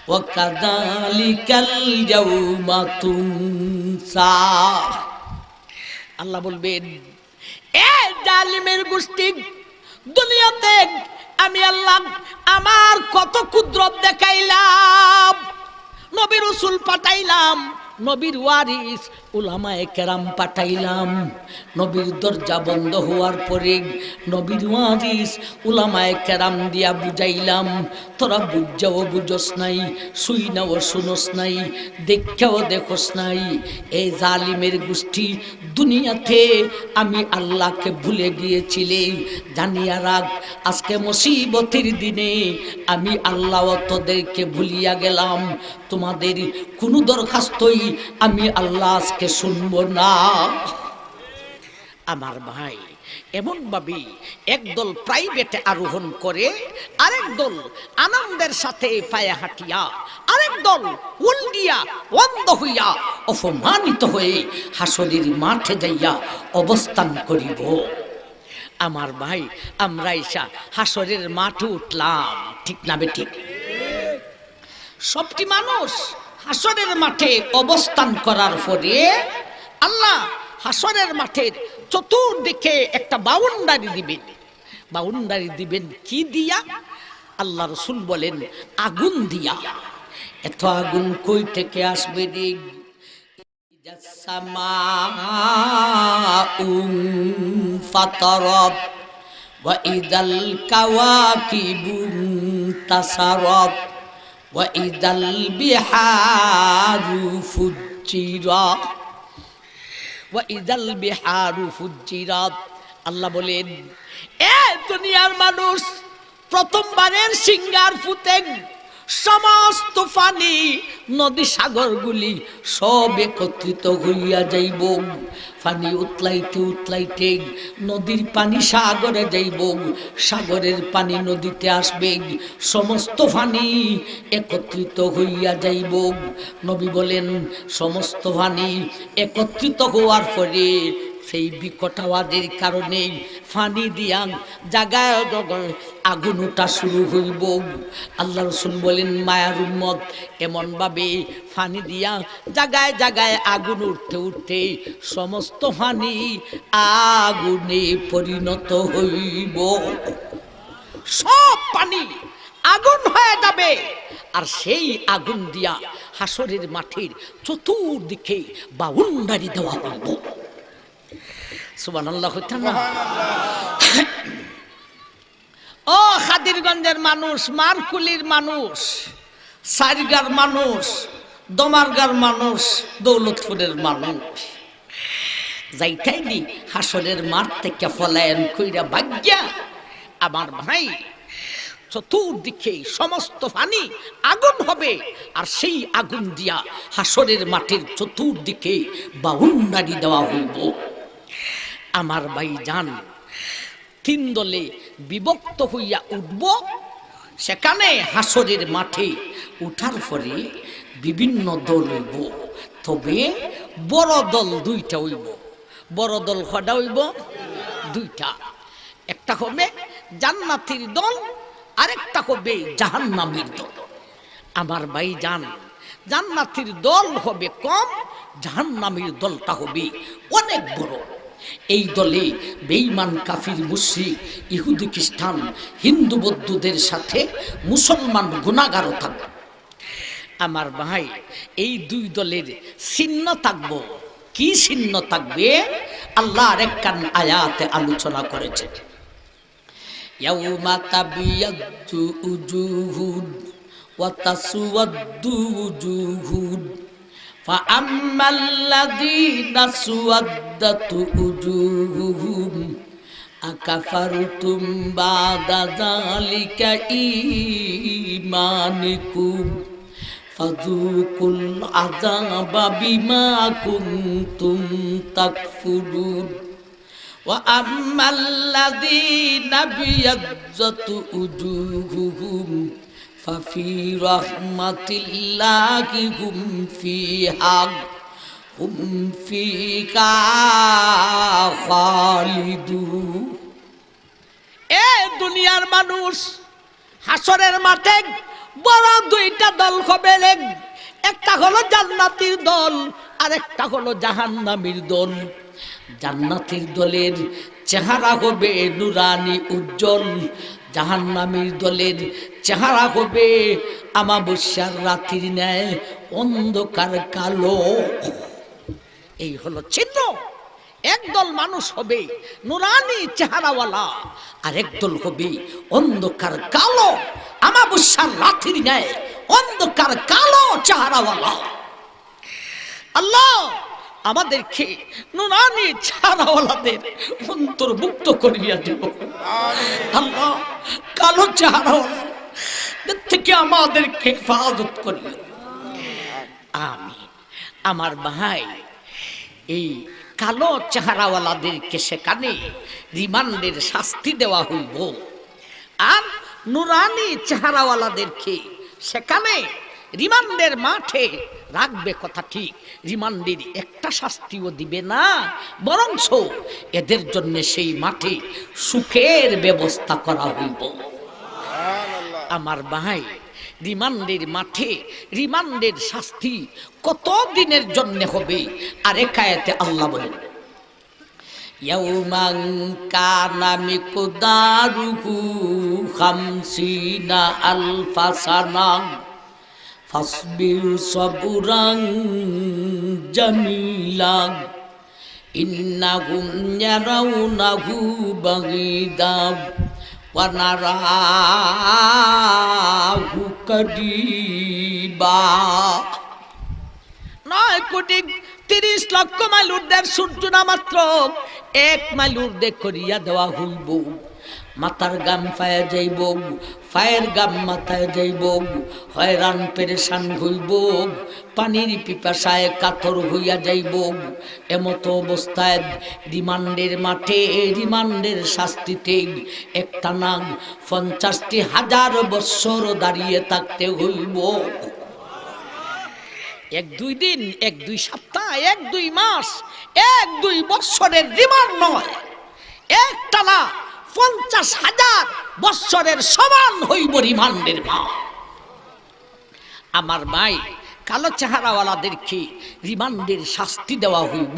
A: ওয়া কাযালিকাল ইয়াউমা তুনসা। আল্লাহ বলবেন, এ জালিমের গোষ্ঠী, দুনিয়াতে আমি আল্লাহ আমার কত কুদরত দেখাইলাম, নবী রাসূল পাঠাইলাম, নবীর ওয়ারিস উলামায়ে কেরাম পাঠাইলাম, নবীর দরজা বন্ধ হওয়ার পরে নবীর ওয়ারিস উলামায়ে কেরাম দিয়া বুঝাইলাম, তোরা বুঝাও বুঝোস নাই, শুইনাও শুনোস নাই, দেখাও দেখোস নাই। এই জালিমের গোষ্ঠী, দুনিয়াতে আমি আল্লাহকে ভুলে গিয়েছিলে, জানিয়া রাখ আজকে মুসিবতের দিনে আমি আল্লাহ তোদেরকে ভুলিয়া গেলাম, তোমাদের কোনো দরখাস্তই আমি আল্লাহ আজকে শুনবো না। আমার ভাই, এমন ভাবে একদল প্রাইভেটে আরোহণ করে, আরেক দল আনন্দের সাথে পায়ে হাঁটিয়া, আরেক দল উল্টিয়া অন্ধ হইয়া অপমানিত হয়ে হাসরের মাঠে যাইয়া অবস্থান করিব। আমার ভাই, আমরা এসা হাসরের মাঠে উঠলাম, ঠিক না বেঠিক? সবটি মানুষ হাসরের মাঠে অবস্থান করার পরে আল্লাহ হাসরের মাঠের চতুর্দিকে একটা বাউন্ডারি দিবেন। বাউন্ডারি দিবেন কি দিয়া? আল্লাহ রাসূল বলেন, আগুন দিয়া। এত আগুন কই থেকে আসবে রে? সামাউন ফাতারাত ওয়া ইদাল কাওয়াকিবু তাসারাত ওয়া ইদাল বিহারু ফুজ্জিরাত ওয়া ইদাল বিহারু ফুজ্জিরাত। আল্লাহ বলেন, এ দুনিয়ার মানুষ, প্রথমবারের সিঙ্গার ফুতে সমস্ত পানি নদী সাগরগুলি সব একত্রিত হইয়া যাইব। পানি উতলাইতে উতলাইতে নদীর পানি সাগরে যাইব, সাগরের পানি নদীতে আসবে, সমস্ত পানি একত্রিত হইয়া যাইব। নবী বলেন, সমস্ত পানি একত্রিত হওয়ার পরে সেই বিকট আওয়াজের কারণে পানি দিয়া জাগায় জাগায় আগুন ওঠা শুরু হইব। আল্লাহ রাসূল বলেন, মায়ার উম্মত, এমন ভাবে পানি দিয়া জাগায় জাগায় আগুন উঠতে উঠতে সমস্ত পানি আগুনে পরিণত হইব। সব পানি আগুন হয়ে যাবে, আর সেই আগুন দিয়া হাসরের মাঠের চতুর্দিকে বাউন্ডারি দেওয়া হইব। সুবহানাল্লাহ। ও খাদিরগঞ্জের মানুষ, মারকুলির মানুষ, সারগার মানুষ, দমারগার মানুষ, দৌলতপুরের মানুষ, যাইতাইনি হাসরের মাঠ থেকে পলায়ন কইরা ভাগ্যা। আমার ভাই, চতুর্দিকে সমস্ত পানি আগুন হবে, আর সেই আগুন দিয়া হাসরের মাঠের চতুর্দিকে বাউন্ডারি দেওয়া হইব। আমার ভাই জান, তিন দলে বিভক্ত হইয়া উঠব। সেখানে হাসরের মাঠে উঠার পরে বিভিন্ন দল হইব, তবে বড় দল দুইটা হইব। বড় দল কয়টা হইব? দুইটা। একটা হবে জান্নাতীর দল, আরেকটা হবে জাহান্নামীর দল। আমার ভাই জান, জান্নাতীর দল হবে কম, জাহান্নামীর দলটা হবে অনেক বড়। এই দলে বেঈমান কাফির মুশরিক ইহুদি খ্রিস্টান হিন্দু বৌদ্ধদের সাথে মুসলমান গুনাহগারও থাকবে। আমার ভাই এই দুই দলের চিহ্ন থাকবো। কি চিহ্ন থাকবে? আল্লাহ আরেকখান আয়াতে আলোচনা করেছে, ইয়াউমা তাবিয়াদ্দু উজুহুন ওয়া তাসওয়াদ্দু উজুহুন ফাআম্মাল্লাযীনা সুওয়াদ্দাতু উজুহুহুম আকাফারতুম বাদা যালিকা ঈমানিকুম ফাযুকুল আযাবা বিমা কুনতুম তাকফুরুন ওয়া আম্মাল্লাযীনা বিয়াজ্জাত উজুহুহুম ফাফি রাহমাতিল্লাহি হুম ফিহা খালিদুন। এ দুনিয়ার মানুষ, হাসরের মাঠে বড় দুইটা দল হবে। একটা হলো জান্নাতীর দল আর একটা হলো জাহান্নামীর দল। জান্নাতীর দলের চেহারা হবে নুরানি উজ্জ্বল, জাহান্নামীর দলের চেহারা হবে আমাবস্যার রাতের ন্যায় অন্ধকার কালো। এই হলো চিহ্ন। একদল মানুষ হবে নুরানি চেহারাওয়ালা আর একদল হবে অন্ধকার কালো আমাবস্যার রাতের ন্যায় অন্ধকার কালো চেহারাওয়ালা। আল্লাহ আমাদেরকে নুরানি চেহারাওয়ালাদের অন্তর্ভুক্ত করিয়া দিব। আল্লাহ কালো চেহারাওয়ালাদের থেকে আমাদেরকে হেফাজত করিয়া। আমিন। আমার ভাই, এই কালো চেহারাওয়ালাদেরকে সেখানে রিমান্ডের শাস্তি দেওয়া হইব, আর নুরানি চেহারাওয়ালাদেরকে সেখানে রিমান্ডের মাঠে রাখবে। কথা ঠিক, রিমান্ডের একটা শাস্তিও দিবে না, বরঞ্চ এদের জন্য সেই মাঠে সুখের ব্যবস্থা করা হইব। আমার ভাই, রিমান্ডের মাঠে রিমান্ডের শাস্তি কত দিনের জন্য হবে? আর একায়াতে আল্লাহ বলেন, ইয়াউমান কানা মিকদারুহু খামসিনা আলফা সানা ফাসবির সাবরান জামিলা ইন্নাহুম ইয়ারাউনাহু বাগীদা ওয়া নারাহু কারীবা। 9,30 লক্ষ মাইল ঊর্ধ্বের সূর্য না মাত্র 1 মাইল ঊর্ধ্বে করিয়া দেওয়া হইব। মাথার গাম পায়ে যাইব, পায়ের গাম মাথায় যাইব, হয়রান পেরেশান হইব, পানির পিপাসায় কাতর হইয়া যাইব। এমতো অবস্থায় রিমান্ডের মাঠে রিমান্ডের শাস্তিতে একটা নাগ 50,000 বৎসর দাঁড়িয়ে থাকতে হইব। 1-2 দিন, 1-2 সপ্তাহ, 1-2 মাস, 1-2 বৎসরের রিমান্ড নয়, একটানা 50,000 বৎসরের সমান হইব রিমান্ডের মা। আমার ভাই, কালো চেহারাওয়ালাদেরকে রিমান্ডের শাস্তি দেওয়া হইব,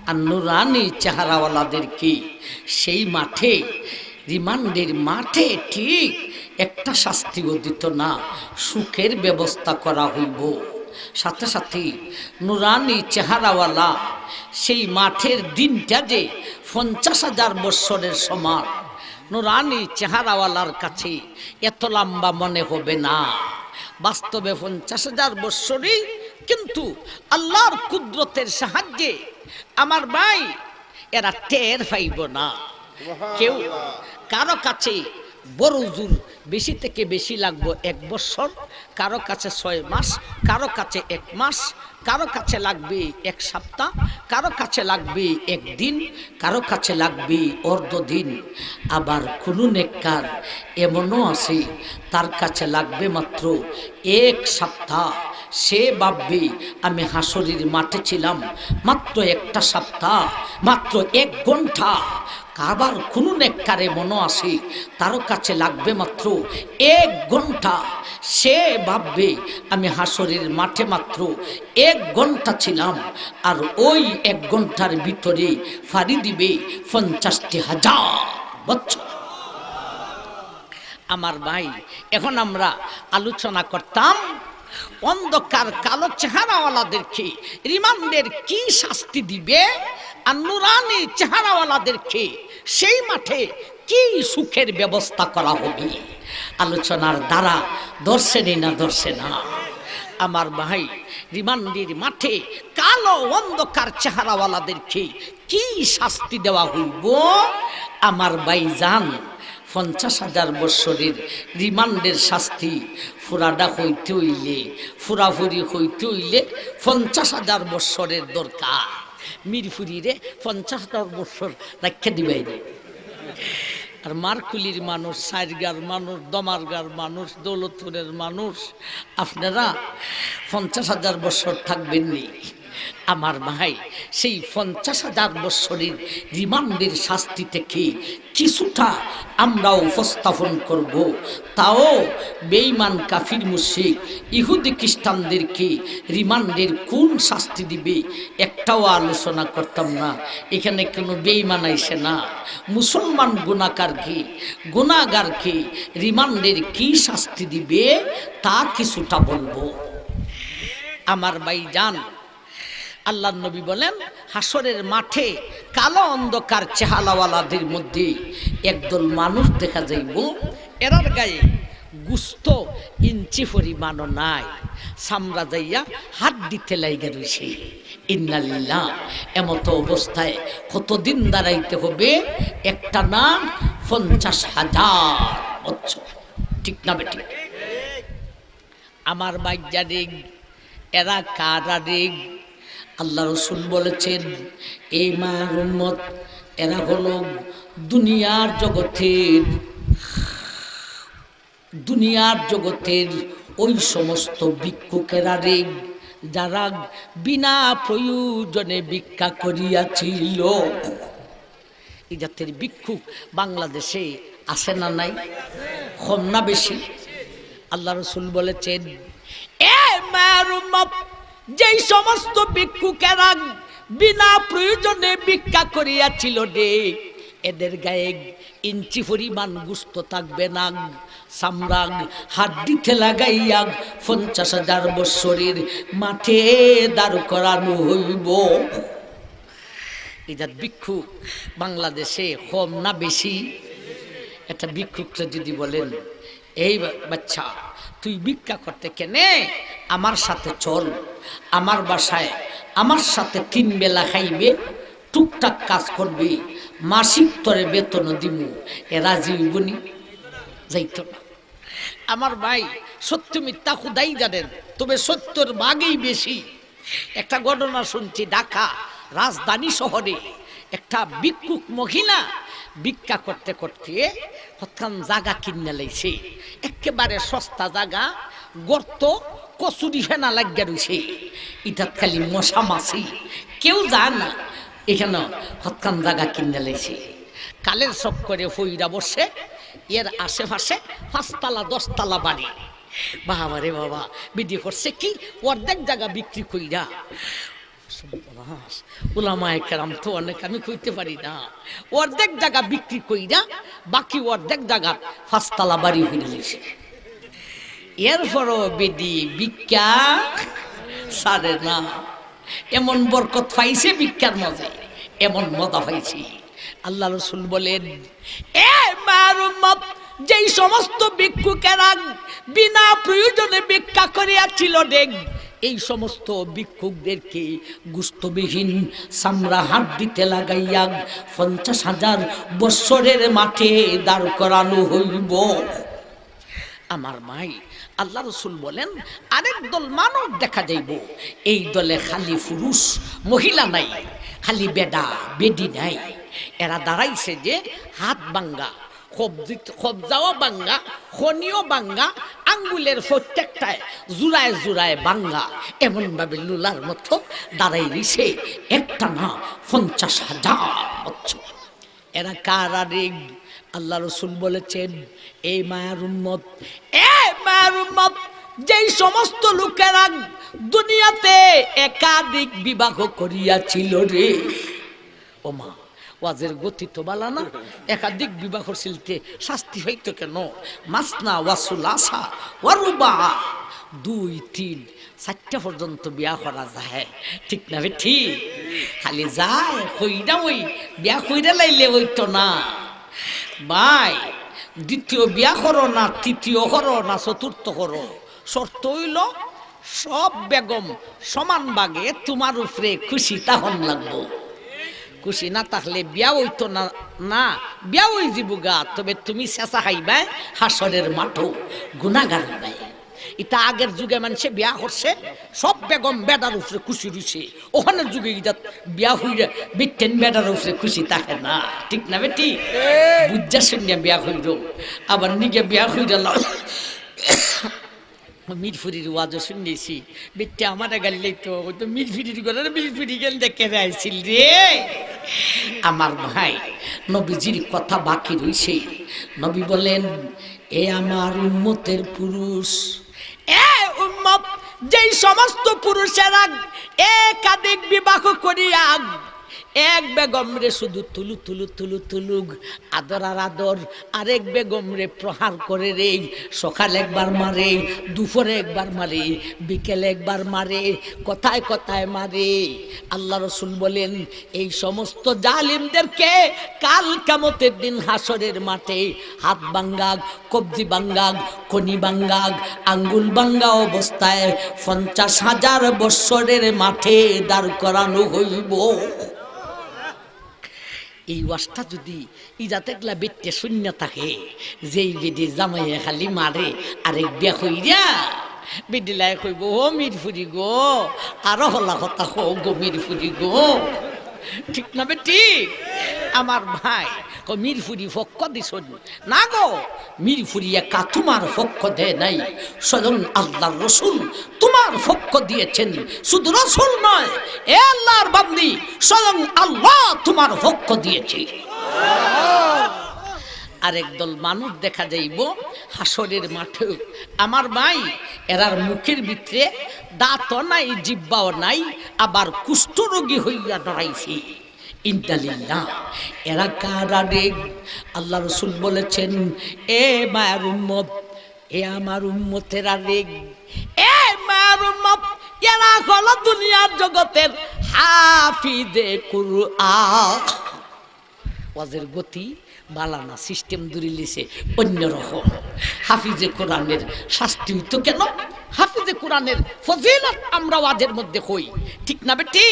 A: আর নুরানি চেহারাওয়ালাদেরকে সেই মাঠে রিমান্ডের মাঠে ঠিক একটা শাস্তিও দিত না, সুখের ব্যবস্থা করা হইব। সাথে সাথে নুরানি চেহারাওয়ালা সেই মাঠের দিনটা যে 50,000 বৎসরের সমান, নুরানি চেহারাওয়ালার কাছে এত লম্বা মনে হবে না। বাস্তবে 50,000 বৎসরই, কিন্তু আল্লাহর কুদরতের সাহায্যে আমার ভাই এরা টের পাইব না। কেউ কারো কাছে বড় জোর বেশি থেকে বেশি লাগবে 1 বছর, কারো কাছে 6 মাস, কারো কাছে 1 মাস, কারো কাছে লাগবে 1 সপ্তাহ, কারো কাছে লাগবে 1 দিন, কারো কাছে লাগবে অর্ধদিন। আবার কোন নেককার এমনও আছে তার কাছে লাগবে মাত্র 1 সপ্তাহ। সে ভাববে আমি হাসরের মাঠে ছিলাম মাত্র 1টা সপ্তাহ, মাত্র 1 ঘন্টা, কারবার কোনো নেককারে মনে আসে তার কাছে লাগবে মাত্র 1 ঘন্টা। সে ভাববে আমি হাসরের মাঠে মাত্র 1 ঘন্টা ছিলাম, আর ওই 1 ঘন্টার ভিতরে ফাড়ি দিবে 50,000 বছর। আমার ভাই, এখন আমরা আলোচনা করতাম অন্ধকার কালো চেহারাওয়ালাদেরকে রিমান্ডের কি শাস্তি দিবে, আর নুরানি চেহারাওয়ালাদেরকে সেই মাঠে কি সুখের ব্যবস্থা করা হবে। আলোচনার দ্বারা দর্শনে না দর্শে না আমার ভাই, রিমান্ডের মাঠে কালো অন্ধকার চেহারাওয়ালাদেরকে কি শাস্তি দেওয়া হইব আমার ভাই জান। 50,000 বৎসরের রিমান্ডের শাস্তি ফুরাডা হইতে হইলে, ফুরাফুরি হইতে হইলে 50,000 বৎসরের দরকার। মিরফুরিরে 50,000 বৎসর রাখা দিবে। আর মারকুলির মানুষ, সাইরগার মানুষ, দমারগার মানুষ, দৌলতপুরের মানুষ, আপনারা 50,000 বৎসর থাকবেননি। আমার ভাই, সেই 50,000 বৎসরের রিমান্ডের শাস্তি থেকে কিছুটা আমরা উপস্থাপন করব। তাও বেঈমান কাফির মুশরিক ইহুদি খ্রিস্টানদেরকে রিমান্ডের কোন শাস্তি দিবে একটাও আলোচনা করতাম না। এখানে কোনো বেঈমান আইসে না। মুসলমান গুনাহগারকে রিমান্ডের কি শাস্তি দিবে তা কিছুটা বলবো। আমার ভাই জান, আল্লাহর নবী বলেন হাসরের মাঠে কালো অন্ধকার চেহারাওয়ালাদের মধ্যে একদল মানুষ দেখা যাইব, এরার গায়ে গুস্ত ইঞ্চি পরিমাণও নাই, চামড়া যাইয়া হাত দিতে লাইগা রইছে। ইন্নালিল্লাহ। এমতো অবস্থায় কতদিন দাঁড়াইতে হবে? একটা না 50,000 বছর। ঠিক না বেটি? আমার বাইজা রেগ, এরা কারা রেগ? আল্লাহ রসুল বলেছেন এই মায়ের উম্মত এরা হলো দুনিয়ার জগতের ওই সমস্ত ভিক্ষুকেরা রে, যারা বিনা প্রয়োজনে ভিক্ষা করিয়াছিল। এই জাতের ভিক্ষুক বাংলাদেশে আছে না নাই? কম না বেশি? আল্লাহ রসুল বলেছেন এ মায়ের উম্মত, যেই সমস্ত ভিক্ষুকেরা বিনা প্রয়োজনে ভিক্ষা করিয়াছিল রে, এদের গায়ে ইঞ্চি পরিমাণ গুস্ত থাকবে না, চামড়া হাড্ডিতে লাগাইয়া 50,000 বৎসরের মাঠে দাঁড় করানো হইব। এটা ভিক্ষুক বাংলাদেশে কম না বেশি? একটা ভিক্ষুকটা যদি বলেন এই বাচ্চা তুই ভিক্ষা করতে কেনে, আমার সাথে চল, আমার বাসায় আমার সাথে 3 বেলা খাইবে, টুকটাক কাজ করবে, মাসিক তরে বেতন দিব, এ রাজি হইবনি? যাইত না। আমার ভাই, সত্য মিথ্যা খুদাই জানেন, তবে সত্যর ভাগই বেশি। একটা ঘটনা শুনছি, ঢাকা রাজধানী শহরে একটা ভিক্ষুক মহিলা ভিক্ষা করতে করতে হঠাৎ জায়গা কিনে লাইছে, একেবারে সস্তা জায়গা, গর্ত কচুরি ফেনা লাগিয়া রয়েছে, ইটাত খালি মশা মাছি, কেউ যায় না। এখানে হঠাৎ জায়গা কিনে লাইছে, কালের সব করে ফইরা বসে, এর আশেপাশে 5 তলা 10 তলা বাড়ি। বাবা রে বাবা, বিধি করছে কি অর্ধেক জায়গা বিক্রি কইরা। উলামায়ে কেরাম তো অনেক, আমি কইতে পারি না। অর্ধেক জায়গা বিক্রি কইরা বাকি অর্ধেক জায়গা 5 তলা বাড়ি হয়ে গেছে। এরপরও বেদি ভিক্ষা সারে না। এমন বরকত পাইছে ভিক্ষার মজে, এমন মজা পাইছি। আল্লাহ রসুল বলেন এ মার উম্মত, যেই সমস্ত ভিক্ষুকেরা বিনা প্রয়োজনে ভিক্ষা করিয়াছিল দেখ, এই সমস্ত ভিক্ষুকদেরকে গুস্তবিহীন চামড়া হাড্ডিতে লাগাইয়া 50,000 বৎসরের মাঠে দাঁড় করানো হইব। আমার ভাই, আল্লাহ রসুল বলেন আরেক দল মানব দেখা যাইব, এই দলে খালি পুরুষ মহিলা নাই, খালি বেডা বেডি নাই। এরা দাঁড়াইছে যে হাত ভাঙ্গা, কবজাও ভাঙ্গা, খনিও ভাঙ্গা, আঙ্গুলের প্রত্যেকটায় জুড়ায় জুড়ায় ভাঙ্গা, এমন ভাবে লুলার মতো দাঁড়াই রইছে। একটা না 50,000 বছর। এরা কারা রে? আল্লাহ রাসূল বলেছেন, এই মায়ার উম্মত, যেই সমস্ত লোকেরা দুনিয়াতে একাধিক বিবাহ করিয়াছিল রে। ও মা, ওয়াজের গতি তো বালা না, একাধিক বিবাহ শিলতে শাস্তি হইতো কেন? মাসনা ওয়াসুলাসা ওয়ারুবা, 2, 3, 4টা পর্যন্ত বিয়া করা যায়, ঠিক না? ঠিক, খালি যায় কইরা ওই বিয়া কইরা লাইলে হইতো না ভাই। দ্বিতীয় বিয়া করো না, তৃতীয় করো না, চতুর্থ করো, শর্ত হইল সব বেগম সমান ভাগে তোমার উপরে খুশি তখন লাগবো। খুশি না থাকলে বিয়া হইতো না, না বিয়া হই যাবগা, তবে তুমি চেঁচা খাইবা হাসরের মাঠও, গুনাহগার হইবা। এটা আগের যুগে মানুষে বিয়া করছে, সব বেগম বেটার উপরে খুশি রয়েছে। ওখানে যুগে বিয়া হইলে বিটেন বেটার উপরে খুশি থাকে না, ঠিক না বেটি? বুঝা শুনিয়া বিয়া হইল, আবার নিজে বিয়া হইল। মিরফুরির ওয়াজও শুনেছি, বেটে আমার গাল্লেই তো ওই তো মিরফুরির ঘরে মিরফুরি গেল দেখে আইছিল রে। আমার ভাই, নবীজির কথা বাকি রইছে। নবী বলেন, এ আমার উম্মতের পুরুষ, এ উম্মত, যেই সমস্ত পুরুষেরা একাধিক বিবাহ করিয়া এক বেগম রে শুধু তুলু তুলু তুলু তুলুক, আদর আর আদর, আরেক বেগম রে প্রহার করে রে, সকালে একবার মারে, দুপুরে একবার মারে, বিকেলে একবার মারে, কথায় কথায় মারে। আল্লাহ রাসূল বলেন, এই সমস্ত জালিমদেরকে কাল কিয়ামতের দিন হাসরের মাঠে হাত ভাঙ্গাক, কবজি ভাঙ্গাক, কনি ভাঙ্গাক, আঙ্গুল ভাঙ্গা অবস্থায় 50,000 বৎসরের মাঠে দাঁড় করানো হইব। এই ওয়াজটা যদি ইজাতেগুলা বেটে শূন্য থাকে, যেই বেডির জামাইয়ে খালি মারে, আরেক বিয়া হইয়া বেডিলাই কইব, ও মিরফুরি গো, আরো হলা কথা হো গো মিরফুরি গো, ঠিক না বেটি? আমার ভাই, মিরফুরি পক্ষ দিছ না গো, মিরফুরি একা তোমার পক্ষ দেয় নাই, স্বয়ং আল্লাহর রাসূল তোমার পক্ষ দিয়েছেন। শুধু রাসূল নয়, এ আল্লাহর বান্দি, স্বয়ং আল্লাহ তোমার পক্ষ দিয়েছে। আরেক দল মানুষ দেখা যাইব হাসরের মাঠে। আমার ভাই, এরার মুখের ভিতরে দাঁতও নাই, জিহ্বাও নাই, আবার কুষ্ঠরোগী হইয়া দাঁড়াইছে। ইন্নালিল্লাহ। এরা কারা রে? আল্লাহ রাসূল বলেছেন, এ মায়ের উম্মত, এ আমার উম্মতেরা রে, এ মায়ের উম্মত, এরা হলো দুনিয়ার জগতের হাফিজে কুরআন। ওয়াজের গতি বালানা, সিস্টেম দূরিলিছে অন্যরকম। হাফিজে কোরআনের শাস্তি হইতো কেন? হাফিজে কোরআনের ফজিলত আমরা ওয়াজের মধ্যে কই, ঠিক না বেটি?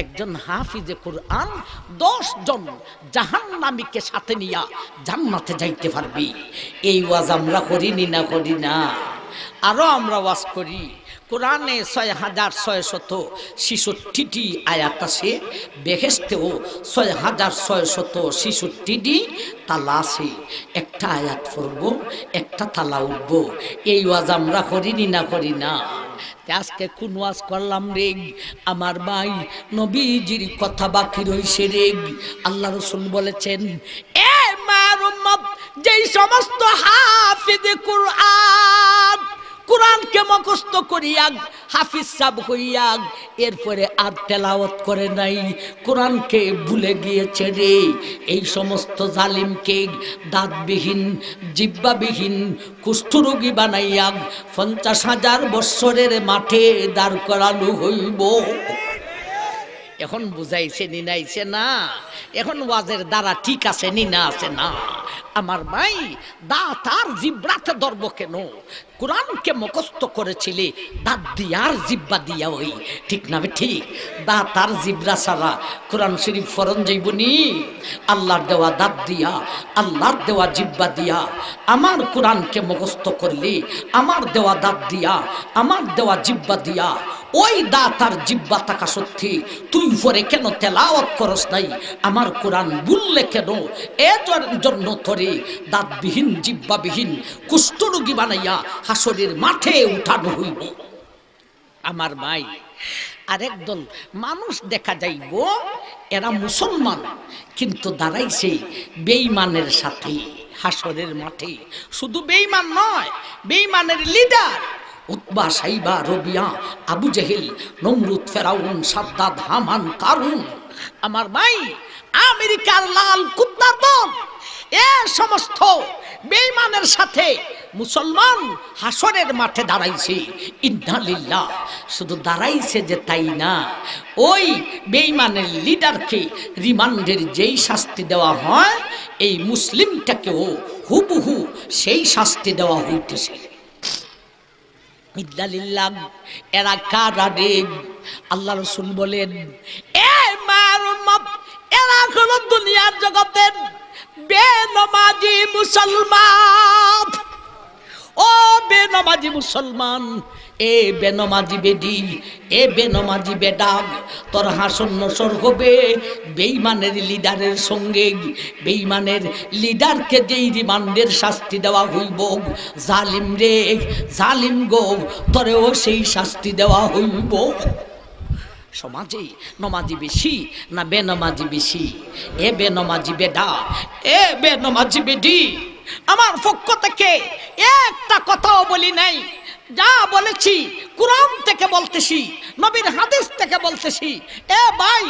A: একজন হাফিজে কোরআন 10 জন জাহান্নামীকে সাথে নিয়া জান্নাতে যাইতে পারবি। এই ওয়াজ আমরা করিনি না, করি না? আরো আমরা ওয়াজ করি। কোরআনে 6666টি আয়াত আছে, বেহেশতেও 6666টি তালা আছে। একটা আয়াত পড়ব, একটা তালা উঠব। এই ওয়াজ আমরা করিনি না, করি না? আজকে কোন ওয়াজ করলাম রে? আমার ভাই, নবীজির কথা বাকি রইছে রে। আল্লাহ রাসূল বলেছেন, এ মায়ের উম্মত, যেই সমস্ত হাফিজে কোরআন কোরআনকে মুখস্থ করিয়া হাফিজ সাহেব হইয়া এরপরে আর তেলাওয়াত করে নাই, কোরআনকে ভুলে গিয়েছে রে, এই সমস্ত জালিমকে দাঁতবিহীন, জিহ্বাবিহীন, কুষ্ঠরোগী বানাইয়া 50,000 বৎসরের মাঠে দাঁড় করানো হইব। এখন বুঝাইছে নি নাইছে না? এখন ওয়াজের দ্বারা ঠিক আছে নি না আছে না? আমার ভাই, দাঁত আর জিব্রাতে ধরবো কেন? কোরআনকে মুখস্থ করেছিলে দাঁত দিয়ার জিব্বা দিয়া, ওই ঠিক না? ঠিক, দাঁত আর জিব্রা ছাড়া কোরআন শরীফ ফরন যাইবনি। আল্লাহর দেওয়া দাঁত দিয়া, আল্লাহর দেওয়া জিব্বা দিয়া আমার কোরআনকে মুখস্থ করলে, আমার দেওয়া দাঁত দিয়া, আমার দেওয়া জিব্বা দিয়া, ওই দাঁত আর জিব্বা থাকা সত্যি তুই পরে কেন তেলাওয়াত করস নাই? আমার কোরআন বললে কেন? এর জন্য তোরে দাঁতবিহীন, জিব্বাবিহীন, কুষ্ঠরোগী বানাইয়া হাসরের মাঠে উঠানো হইব। আমার ভাই, আরেক দল মানুষ দেখা যাইব এরা মুসলমান কিন্তু দাঁড়াইছে বেঈমানের সাথে হাসরের মাঠে। শুধু বেঈমান নয়, বেঈমানের লিডার উতবা, সাইবা, রবিয়া, আবু জেহেল, নমরুদ, ফেরাউন, সাদ্দাদ, হামান, কারুন। আমার ভাই, আমেরিকার লাল কুত্তার দল এ সমস্ত বেঈমানের সাথে মুসলমান হাসরের মাঠে দাঁড়াইছে। ইন্না লিল্লাহ। শুধু দাঁড়াইছে যে তাই না, ওই বেঈমানের লিডারকে রিমান্ডের যেই শাস্তি দেওয়া হয় এই মুসলিমটাকেও হুবহু সেই শাস্তি দেওয়া হইতেছে। ইন্না লিল্লাহ। এরা কারা রে? আল্লাহ রাসূল বলেন, এ মার উম্মত, এরা হলো দুনিয়ার জগতের বেনমাজি মুসলমান। ও বেনমাজি মুসলমান, এ বেনমাজি বেডি, এ বেনমাজি বেডা, তোর হাসর নসর হবে বেঈমানের লিডারের সঙ্গে। বেঈমানের লিডারকে যেই রিমান্ডের শাস্তি দেওয়া হইব, জালিম রে জালিম গো, তোরেও সেই শাস্তি দেওয়া হইব। সমাজে নমাজি বেশি না বেনমাজি বেশি? এ বেনমাজি বেডা, এ বেনমাজি বেডি, আমার পক্ষ থেকে একটা কথাও বলি নাই। যা বলেছি কুরআন থেকে বলতেছি, নবীর হাদিস থেকে বলতেছি। এ ভাই,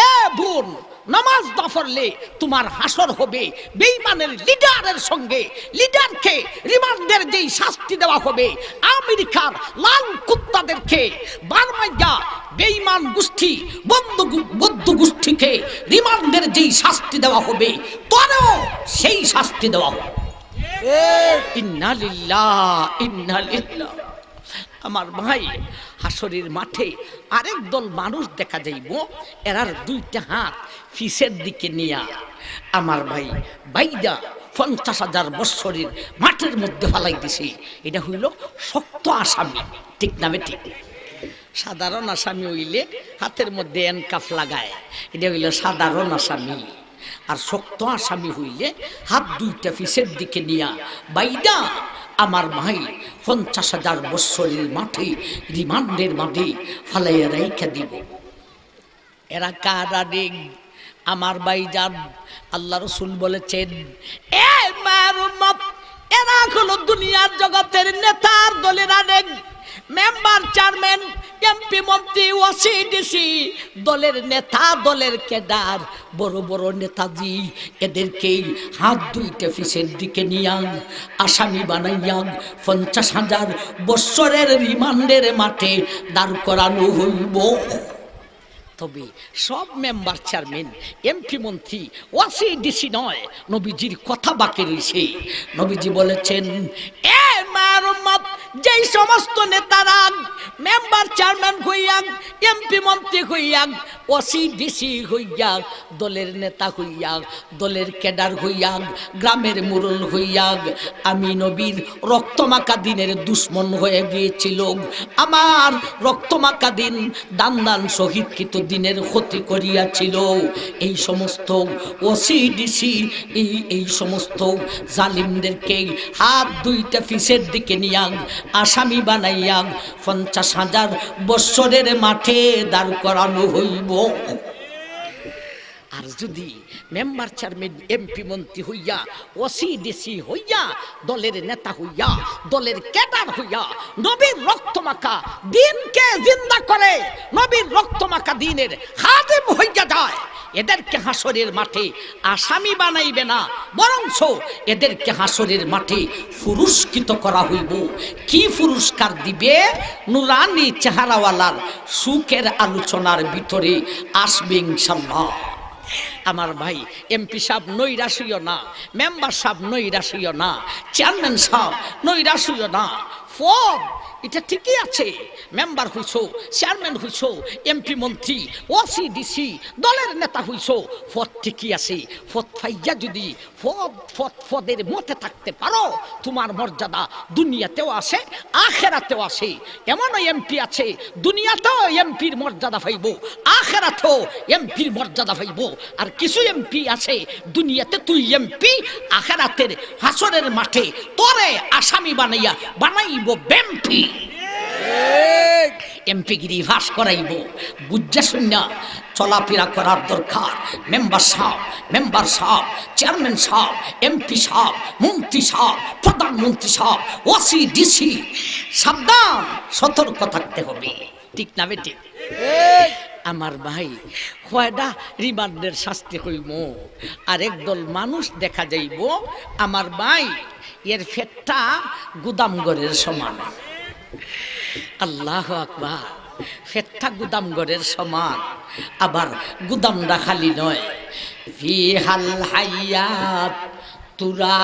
A: এ বোন, নামাজ না পড়লে তোমার হাসর হবে বেঈমানের লিডারের সঙ্গে। লিডারকে রিমান্ডের যেই শাস্তি দেওয়া হবে, আমেরিকার লাল কুত্তাদেরকে বারমাইয়া বেঈমান গোষ্ঠী বৌদ্ধ গোষ্ঠীকে রিমান্ডের যেই শাস্তি দেওয়া হবে, তোরও সেই শাস্তি দেওয়া হবে। ইন্না লিল্লাহ ইন্না লিল্লাহ। আমার ভাই, হাসরের মাঠে আরেক দল মানুষ দেখা যাইব, এরার দুইটা হাত ফিসের দিকে নিয়া আমার ভাই বাইদা 50,000 বৎসরের মাঠের মধ্যে ফালাই দিছে। এটা হইল শক্ত আসামি, ঠিক নামে ঠিক। সাধারণ আসামি হইলে হাতের মধ্যে এনকাফ লাগায়, এটা হইল সাধারণ আসামি। আর শক্ত আসামি হইলে হাত দুইটা ফিসের দিকে নিয়া বাইদা আমার ভাই 50,000 বৎসরের মাঠে রিমান্ডের মাঠে ফালাইয়া রাইখা দিব। এরা কারা রে? আমার ভাইজান, আল্লাহ রাসূল বলেছেন, এ মার উম্মত, এরা হলো দুনিয়ার জগতের নেতার দলের আরেক মেম্বার, চেয়ারম্যান, এমপি, মন্ত্রী, ওসি, ডিসি, দলের নেতা, দলের কেডার, বড় বড় নেতাজি। এদেরকে হাত দুইটা ফিসের দিকে নিয়া আসামি বানাইয়া 50,000 বৎসরের রিমান্ডের মাঠে দাঁড় করানো হইব। তবে সব মেম্বার, চেয়ারম্যান, এমপি, মন্ত্রী, ওসি, ডিসি নয়, নবীজির কথা বাকি রয়েছে। নবীজি বলেছেন, এ মার উম্মত, যেই সমস্ত নেতারা মেম্বার, চেয়ারম্যান হইয়া, এমপি, মন্ত্রী হইয়া, ওসি, ডিসি হইয়া, দলের নেতা হইয়া, দলের ক্যাডার হইয়া, গ্রামের মুরল হইয়া আমি নবীর রক্তমাখা দিনের দুশ্মন হয়ে গিয়েছিল, আমার রক্তমাখা দিন দান দান শহীদকৃত দিনের ক্ষতি করিয়াছিল, এই সমস্ত ওসি, ডিসি, এই সমস্ত জালিমদেরকে হাত দুইটা ফিসের দিকে নিয়া আসামি বানাইয়া 50,000 বৎসরের মাঠে দাঁড় করানো হইব। আর যদি মেম্বার, চেয়ারম্যান, এমপি, মন্ত্রী হইয়া, ওসি, ডিসি হইয়া, দলের নেতা হইয়া, দলের ক্যাডার হইয়া নবীর রক্তমাখা দিনকে জিন্দা করে, নবীর রক্তমাখা দিনের খাদেম হইয়া যায়, এদেরকে হাসরের মাঠে আসামি বানাইবে না, বরঞ্চ এদেরকে হাসরের মাঠে পুরস্কৃত করা হইব। কি পুরস্কার দিবে? নুরানি চেহারাওয়ালার সুখের আলোচনার ভিতরে আসবে ইনশাআল্লাহ। আমার ভাই, এমপি সাহেব নৈরাশ হইও না, মেম্বার সাহেব নৈরাশ হইও না, চেয়ারম্যান সাহেব নৈরাশ হইও না। পদ এটা ঠিকই আছে, মেম্বার হইছো, চেয়ারম্যান হইছো, এমপি, মন্ত্রী, ওসি, ডিসি, দলের নেতা হইছো, পদ ঠিকই আছে। পদ ফাইয়া যদি পদের মতে থাকতে পারো, তোমার মর্যাদা দুনিয়াতেও আসে, আখেরাতেও আসে। এমনও এমপি আছে, দুনিয়াতেও এমপির মর্যাদা পাইব, আখেরাতেও এমপির মর্যাদা পাইব। আর কিছু এমপি আছে, দুনিয়াতে তুই এমপি, আখেরাতের হাসরের মাঠে তোরে আসামি বানাইব বেম্পি। এমপিগিরি ফাঁস করাইব, বুঝা শূন্য চলাফেরা করার দরকার। মেম্বার সাহেব, চেয়ারম্যান সাহেব, এমপি সাহেব, মন্ত্রী সাহেব, প্রধানমন্ত্রী সাহেব, ওসি ডিসি, সাবধান, সতর্ক থাকতে হবে। ঠিক না বেটি? আমার ভাই কয়টা রিমান্ডের শাস্তি হইব, আর একদল মানুষ দেখা যাইব আমার ভাই এর ফেটটা গুদামঘরের সমান। আল্লাহু আকবার, ফেটটা গুদামঘরের সমান। আবার গুদামটা খালি নয়, ফিহাল হায়াত তুরা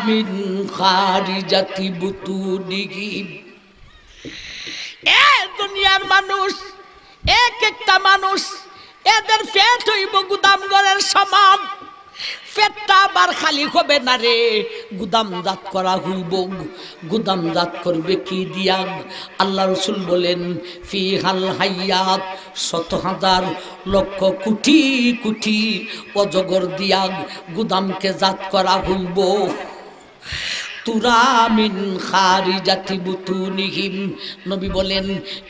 A: মিন খারিজাতি বুতুনিহিম। এ দুনিয়ার মানুষ, এক একটা মানুষ, এদের পেট হইব গুদামঘরের সমান। পেটটা আবার খালি হবে না রে, গুদামজাত করা হইব। গুদামজাত করবে কি দিয়া? আল্লাহ রাসূল বলেন ফিহাল হায়াত, শত হাজার লক্ষ কোটি কোটি অজগর দিয়া গুদামকে জাত করা হইব। তুরা মিন খারিজাতি বুতুনিহিম, নবী বলেন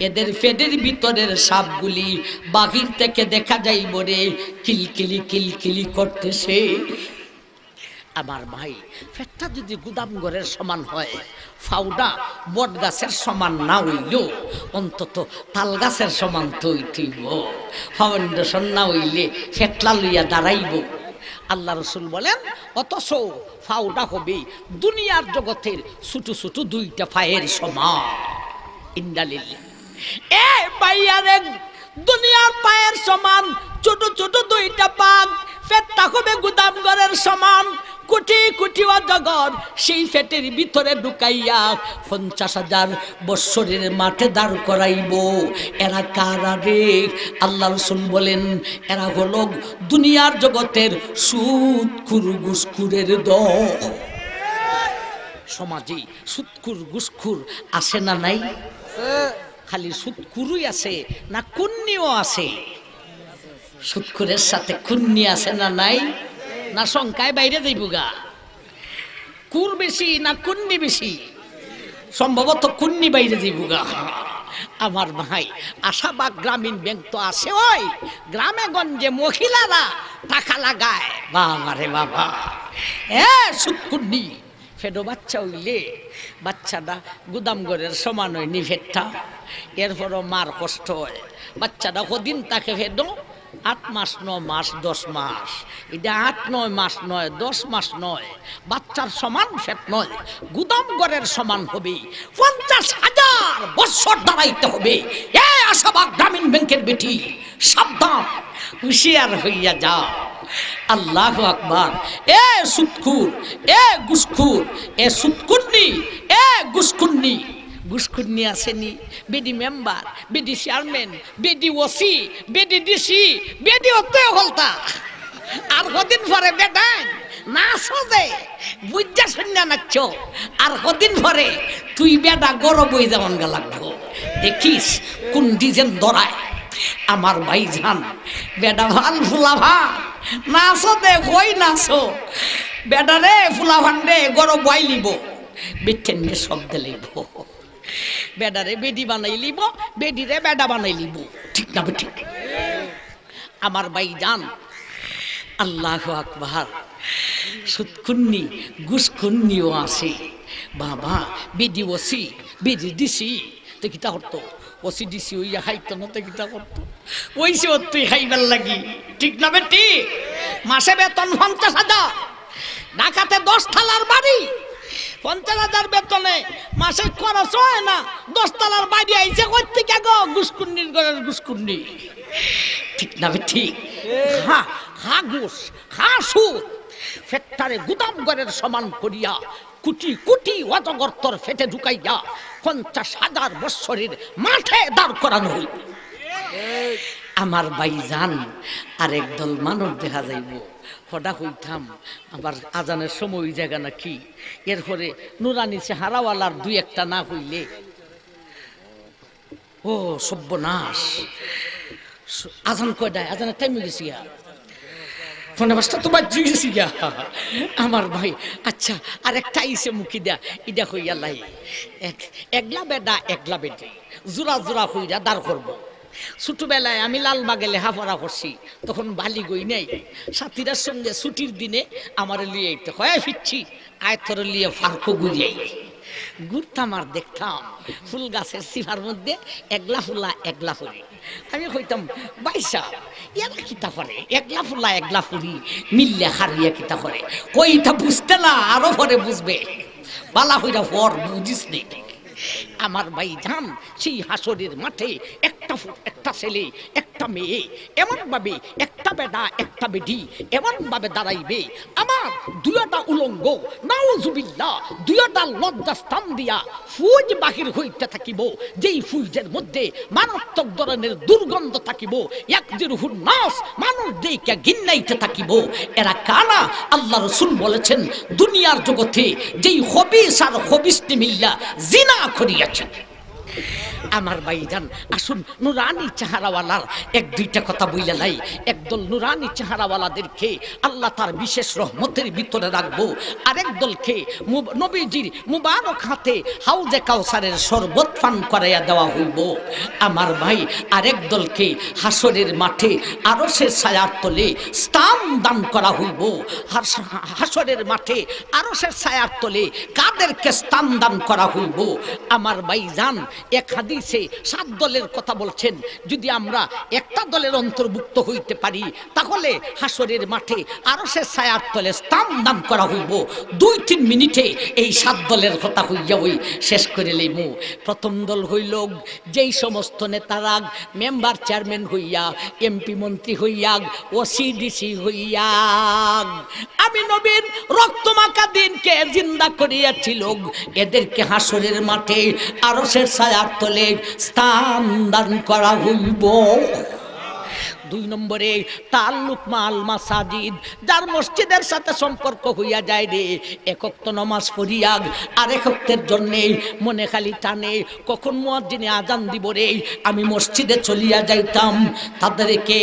A: এদের পেটের ভিতরের সাপগুলি বাহির থেকে দেখা যাইব রে, কিলকিলি কিলকিলি করতেছে। আমার ভাই পেটটা যদি গুদামঘরের সমান হয়, ফাউডা বট গাছের সমান না হইলেও অন্তত তাল গাছের সমান তো হইতেইব। ফাউন্ডেশন না হইলে ফেটলা লইয়া দাঁড়াইব। আল্লাহ রাসূল বলেন অথচ ফাউডা হবে দুনিয়ার জগতের ছোট ছোট দুইটা পায়ের সমান। ইন্দালিল্লাহ। এ ভাইয়ারে, দুনিয়ার পায়ের সমান ছোট ছোট দুইটা পা, পেটটা হবে গুদামঘরের সমান। কোটি কোটি অজগর সেই পেটের ভিতরে ঢুকাইয়া 50,000 বৎসরের মাঠে দাঁড় করাইব। এরা কারা রে? আল্লাহ রাসূল বলেন এরা হলো দুনিয়ার জগতের সুদখুর ঘুষখুরের দল। সমাজে সুদখুর ঘুষখুর আছে না নাই? খালি সুদখুরই আছে না কুন্নিও আছে? সুদখুরের সাথে কুন্নি আছে না নাই? না সংখ্যায় বাইরে যাইব গা? কুর বেশি না কুন্নি বেশি? সম্ভবত কুন্নি বাইরে যাইব গা। আমার ভাই আশাবাগ গ্রামীণ ব্যাংক তো আছে, ওই গ্রামে গঞ্জে মহিলারা টাকা লাগায়। বাবা রে বাবা, সুদকুন্নি ফেডো বাচ্চা হইলে বাচ্চাটা গুদামঘরের সমান হয় নি ফেটটা। এরপরও মার কষ্ট হয়। বাচ্চাটা কদিন তাকে ফেডো 8 মাস 9 মাস 10 মাস, এটা 8 9 মাস নয়, 10 মাস নয়। বাচ্চার সমান ফেট নয়, গুদামঘরের সমান হবে। 50,000 বছর দাঁড়াইতে হবে। এ আশাবাগ গ্রামীণ ব্যাংকের বেটি, সাবধান, হুঁশিয়ার হইয়া যাও। আল্লাহু আকবার। এ সুদখুর, এ ঘুষখুর, এ সুদকুন্নি, এ ঘুষকুন্নি। ঘুষকুন্নি আসেনি? বেডি মেম্বার, বেডি চেয়ারম্যান, বেডি ওসি, বেডি ডিসি, বেডি হতে হলতা। আর কদিন পরে বেটান নাচো যে বুঝা শূন্য নাচ। আর কদিন পরে তুই বেটা গরব হয়ে যেমন গা লাগবো। দেখিস কোন ডিজাইন ধরায়। আমার ভাই জান, বেটা ভাল ফুলা ভান নাচো দে, কই নাচো বেটা রে, ফুলা ভান রে গরব বই লিব, বেটেন শব্দ লিব। বেডারে বেডি বানাই লিব, বেডিরে বেডা বানাই লিব। ঠিক না ঠিক? আমার ভাই জান, আল্লাহু আকবার। সুদকুন্নি ঘুষকুন্নিও আছে বাবা। বেডি ওসি, বেডি ডিসি তো কিতা করতো? ওসি ডিসি ওইয়া খাইতো না তো কিতা করতো? ওইসে ওর তুই খাইবার লাগি। ঠিক না বেটি? মাসে বেতন 50,000, ঢাকাতে 10 তলার বাড়ি, 50,000 বেতনে মাসে খরচ হয় না। 10 তলার বাড়ি আইছে কই থেকে গো? ঘুষকুন্নির ঘরের ঘুষকুন্নি। ঠিক না ঠিক? হ্যাঁ, হা ঘুষ, হা সুদ। ফেটটারে গুদামঘরের সমান করিয়া কোটি কোটি অজগর ফেটে ঢুকাইয়া 50,000 বৎসরের মাঠে দাঁড় করানো হইল। আমার ভাই জান, আরেক দল মানুষ দেখা যাইব। হঠাৎ হইতাম আবার আজানের সময় ওই জায়গা নাকি। এরপরে নুরানি চেহারাওয়ালার 2-1টা না হইলে ও সর্বনাশ। আজান কয়টায়? আজানের টাইম হয়ে গেছি। ফোনে বাসটা তো বাদ গেছি গা আমার ভাই। আচ্ছা আর একটা আইসে মুখি দেয়া ইডা হইয়া লাই একলা বেডা একলা বেডি জোড়া জোড়া হইয়া দাঁড় করবো। ছোটবেলায় আমি লালবাগে লেখাপড়া করছি, তখন বালি গই নাই। সাথীরার সঙ্গে ছুটির দিনে আমার লিয়ে একটু হয়ে ফিরছি, আয়তর লিয়ে ফার্কো ঘুরিয়াই ঘুরতাম আর দেখতাম ফুল গাছের সিফার মধ্যে একলা ফুলা একলা ফুলি। আমি কইতাম বাইসা এরা কিতা করে, একলা ফুলা একলা ফুলি মিললে হারিয়া কিতা করে। কইটা বুঝতে না, আরো পরে বুঝবে, বালা হইরা পর বুঝিস নেই। আমার ভাইজান সেই হাসরের মাঠে একটা ছেলে একটা মেয়ে এমন ভাবে, একটা বেটা একটা বেটি এমন ভাবে দাঁড়াইবে, আমার দুইটা উলঙ্গ নাউজুবিল্লাহ দুইটা লজ্জাস্থান দিয়া ফুজ বাহির হইতে থাকিব, যেই ফুজের মধ্যে মারাত্মক ধরনের দুর্গন্ধ থাকিব। ইয়াকদিরুহুন নাস, মানুষ দেইকে ঘিন্নাইতে থাকিব। এরা কানা? আল্লাহ রাসূল বলেছেন দুনিয়ার জগতে যেই খবিস আর খবিসটি মিল্লা জিনা করিয়াছে। আমার ভাইজান আসুন নুরানি চেহারাওয়ালার এক দুইটা কথা বইলা লাই। একদল নুরানি চেহারাওয়ালাদেরকে আল্লাহ তার বিশেষ রহমতের ভিতরে রাখবো, আরেক দলকে নবীজির মুবারক হাতে হাউজে কাউসারের শরবত পান করাইয়া দেওয়া হইব। আমার ভাই আরেক দলকে হাসরের মাঠে আরশের ছায়ার তলে স্থান দান করা হইব। হাসরের মাঠে আরশের ছায়ার তলে কাদেরকে স্থান দান করা হইব? আমার ভাইজান এক হাদিসে 7 দলের কথা বলছেন, যদি আমরা একটা দলের অন্তর্ভুক্ত হইতে পারি তাহলে হাসরের মাঠে আরশের ছায়ার তলে স্থান দান করা হইব। 2-3 মিনিটে এই 7 দলের কথা হইয়া ওই শেষ করে লইমু। প্রথম দল হইল যেই সমস্ত নেতারা মেম্বার চেয়ারম্যান হইয়া, এমপি মন্ত্রী হইয়া, ওসিডিসি হইয়া আমি নবীর রক্তমাখা দিনকে জিন্দা করিয়াছিল, এদেরকে হাসরের মাঠে আরশের ছায়ার তলে স্থান দান করা হইব। 2 নম্বরে তাল্লুক মাল মাসাজিদ, যার মসজিদের সাথে সম্পর্ক হইয়া যায় রে, এক ওয়াক্ত নামাজ পড়িয়া আরেক ওয়াক্তের জন্য মনে খালি টানে কখন মুয়াজ্জিনে আজান দিব রে, আমি মসজিদে চলিয়া যাইতাম। তাদেরকে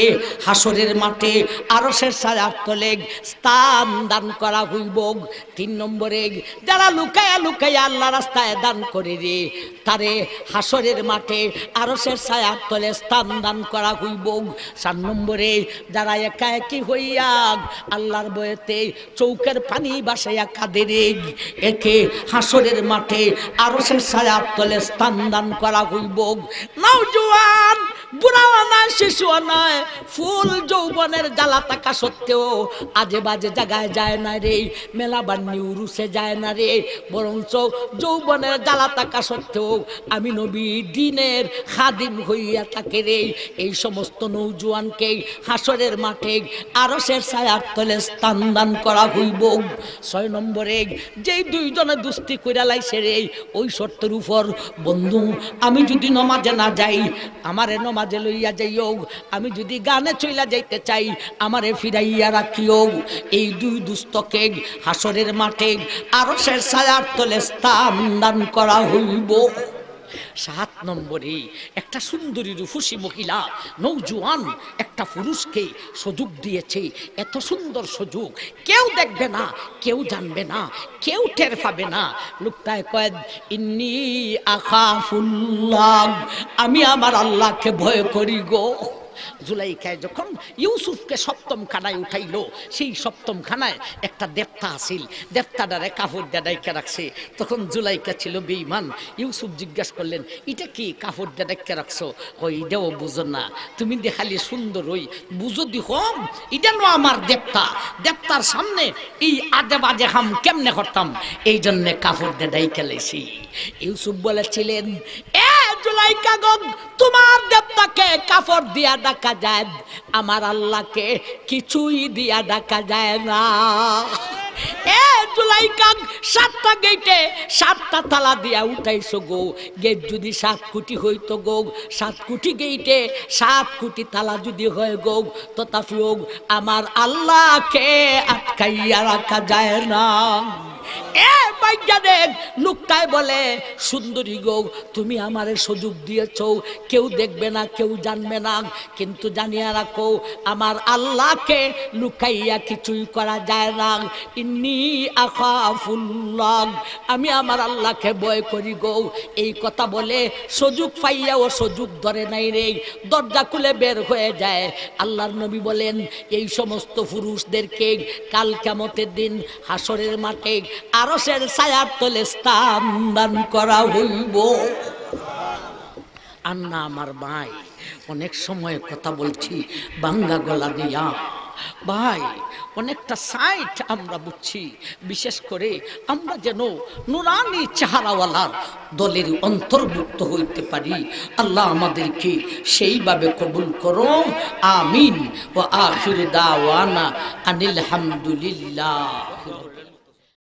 A: হাসরের মাঠে আরশের ছায়ার তলে স্থান দান করা হইব। 3 নম্বরে যারা লুকায়া লুকায়া আল্লাহ রাস্তায় দান করে রে, তারে হাসরের মাঠে আরশের ছায়ার তলে স্থান দান করা হইব। 4 নম্বরে যারা একা একই হইয়া আল্লাহর বয়েতে চৌকের পানি বাসাইয়া কাঁদে, একে হাসরের মাঠে আরশের ছায়ার তলে স্থান দান করা হইব। নওজোয়ান বুড়াও নয়, শিশুও নয়, ফুল যৌবনের জ্বালা থাকা সত্ত্বেও আজে বাজে জায়গায় যায় না রে, মেলা বান্নি উরুসে যায় না রে, বরঞ্চ যৌবনের জ্বালা থাকা সত্ত্বেও আমি নবী দিনের খাদিম হইয়া থাকে রে। এই সমস্ত নৌজওয়ানকে হাসরের মাঠে আরশের ছায়ার তলে স্থান দান করা হইব। 6 নম্বরে যেই 2 জনে দুস্তি কইরা লাইছে রে, ওই শর্তের উপর বন্ধু আমি যদি নমাজে না যাই আমারে নমাজে লইয়া যাইও, আমি যদি গানে চইলা যাইতে চাই আমারে ফিরাইয়া রাখিও। এই 2 দুস্তকে হাসরের মাঠে আরশের ছায়ার তলে স্থান দান করা হইব। 7 নম্বরে একটা সুন্দরী রূপসী মহিলা নৌজওয়ান একটা পুরুষকে সুযোগ দিয়েছে, এত সুন্দর সুযোগ কেউ দেখবে না, কেউ জানবে না, কেউ টের পাবে না। লোকটায় কয় ইন্নী আখাফুল্লাহ, আমি আমার আল্লাহকে ভয় করি গো। জুলাইখায় যখন ইউসুফকে 7ম খানায় উঠাইলো, সেই 7ম খানায় একটা দেবতা আসিল, দেবতাটারে কাপড় দিয়ে ডাইকা রাখছে। তখন জুলাইকা ছিল বেঈমান। ইউসুফ জিজ্ঞাসা করলেন এটা কি কাপড় দিয়ে ডাইকা রাখছো? ওই এটাও বুঝো না, তুমি দেখালি সুন্দর, ওই বুঝো দিহম এটা নো আমার দেবতা, দেবতার সামনে এই আজে বাজে হাম কেমনে করতাম, এই জন্যে কাপড় দিয়ে ডাইকা লাইছি। ইউসুফ বলেছিলেন এ জুলাইকা গো, তোমার দেবতাকে কাপড় দিয়া ডাকা যায়, আমার আল্লাহকে কিছুই দিয়া ডাকা যায় না। এ জুলাইকা 7টা গেটে 7টা তালা দিয়া উঠাইছো গো, গেট যদি 7 কোটি হইতো গো, 7 কোটি গেটে 7 কোটি তালা যদি হয় গো, তথাপিও আমার আল্লাহকে আটকাইয়া রাখা যায় না। এ বাইজা দেখ লুকটায় বলে সুন্দরী গো তুমি আমারে সুযোগ দিয়েছো, কেউ দেখবে না কেউ জানবে না, কিন্তু জানিয়া রাখো আমার আল্লাহকে লুকাইয়া কিছুই করা যায় না। ইন্নী আখাফুল্লাহ, আমি আমার আল্লাহকে ভয় করি গো। এই কথা বলে সুযোগ পাইয়াও সুযোগ ধরে নাই রে, দরজা খুলে বের হয়ে যায়। আল্লাহর নবী বলেন এই সমস্ত পুরুষদেরকে কাল কিয়ামতের দিন হাসরের মাঠে আরশের ছায়ার তলে স্থান দান করা হইব। আর না আমার ভাই, অনেক সময় কথা বলছি বাঙ্গা গলা দিয়া ভাই, অনেকটা সাইট আমরা বুঝছি, বিশেষ করে আমরা যেন নুরানি চেহারাওয়ালার দলের অন্তর্ভুক্ত হইতে পারি। আল্লাহ আমাদেরকে সেইভাবে কবুল করো, আমিন। ওয়া আখিরু দাওয়ানা আনিল হামদুলিল্লাহ।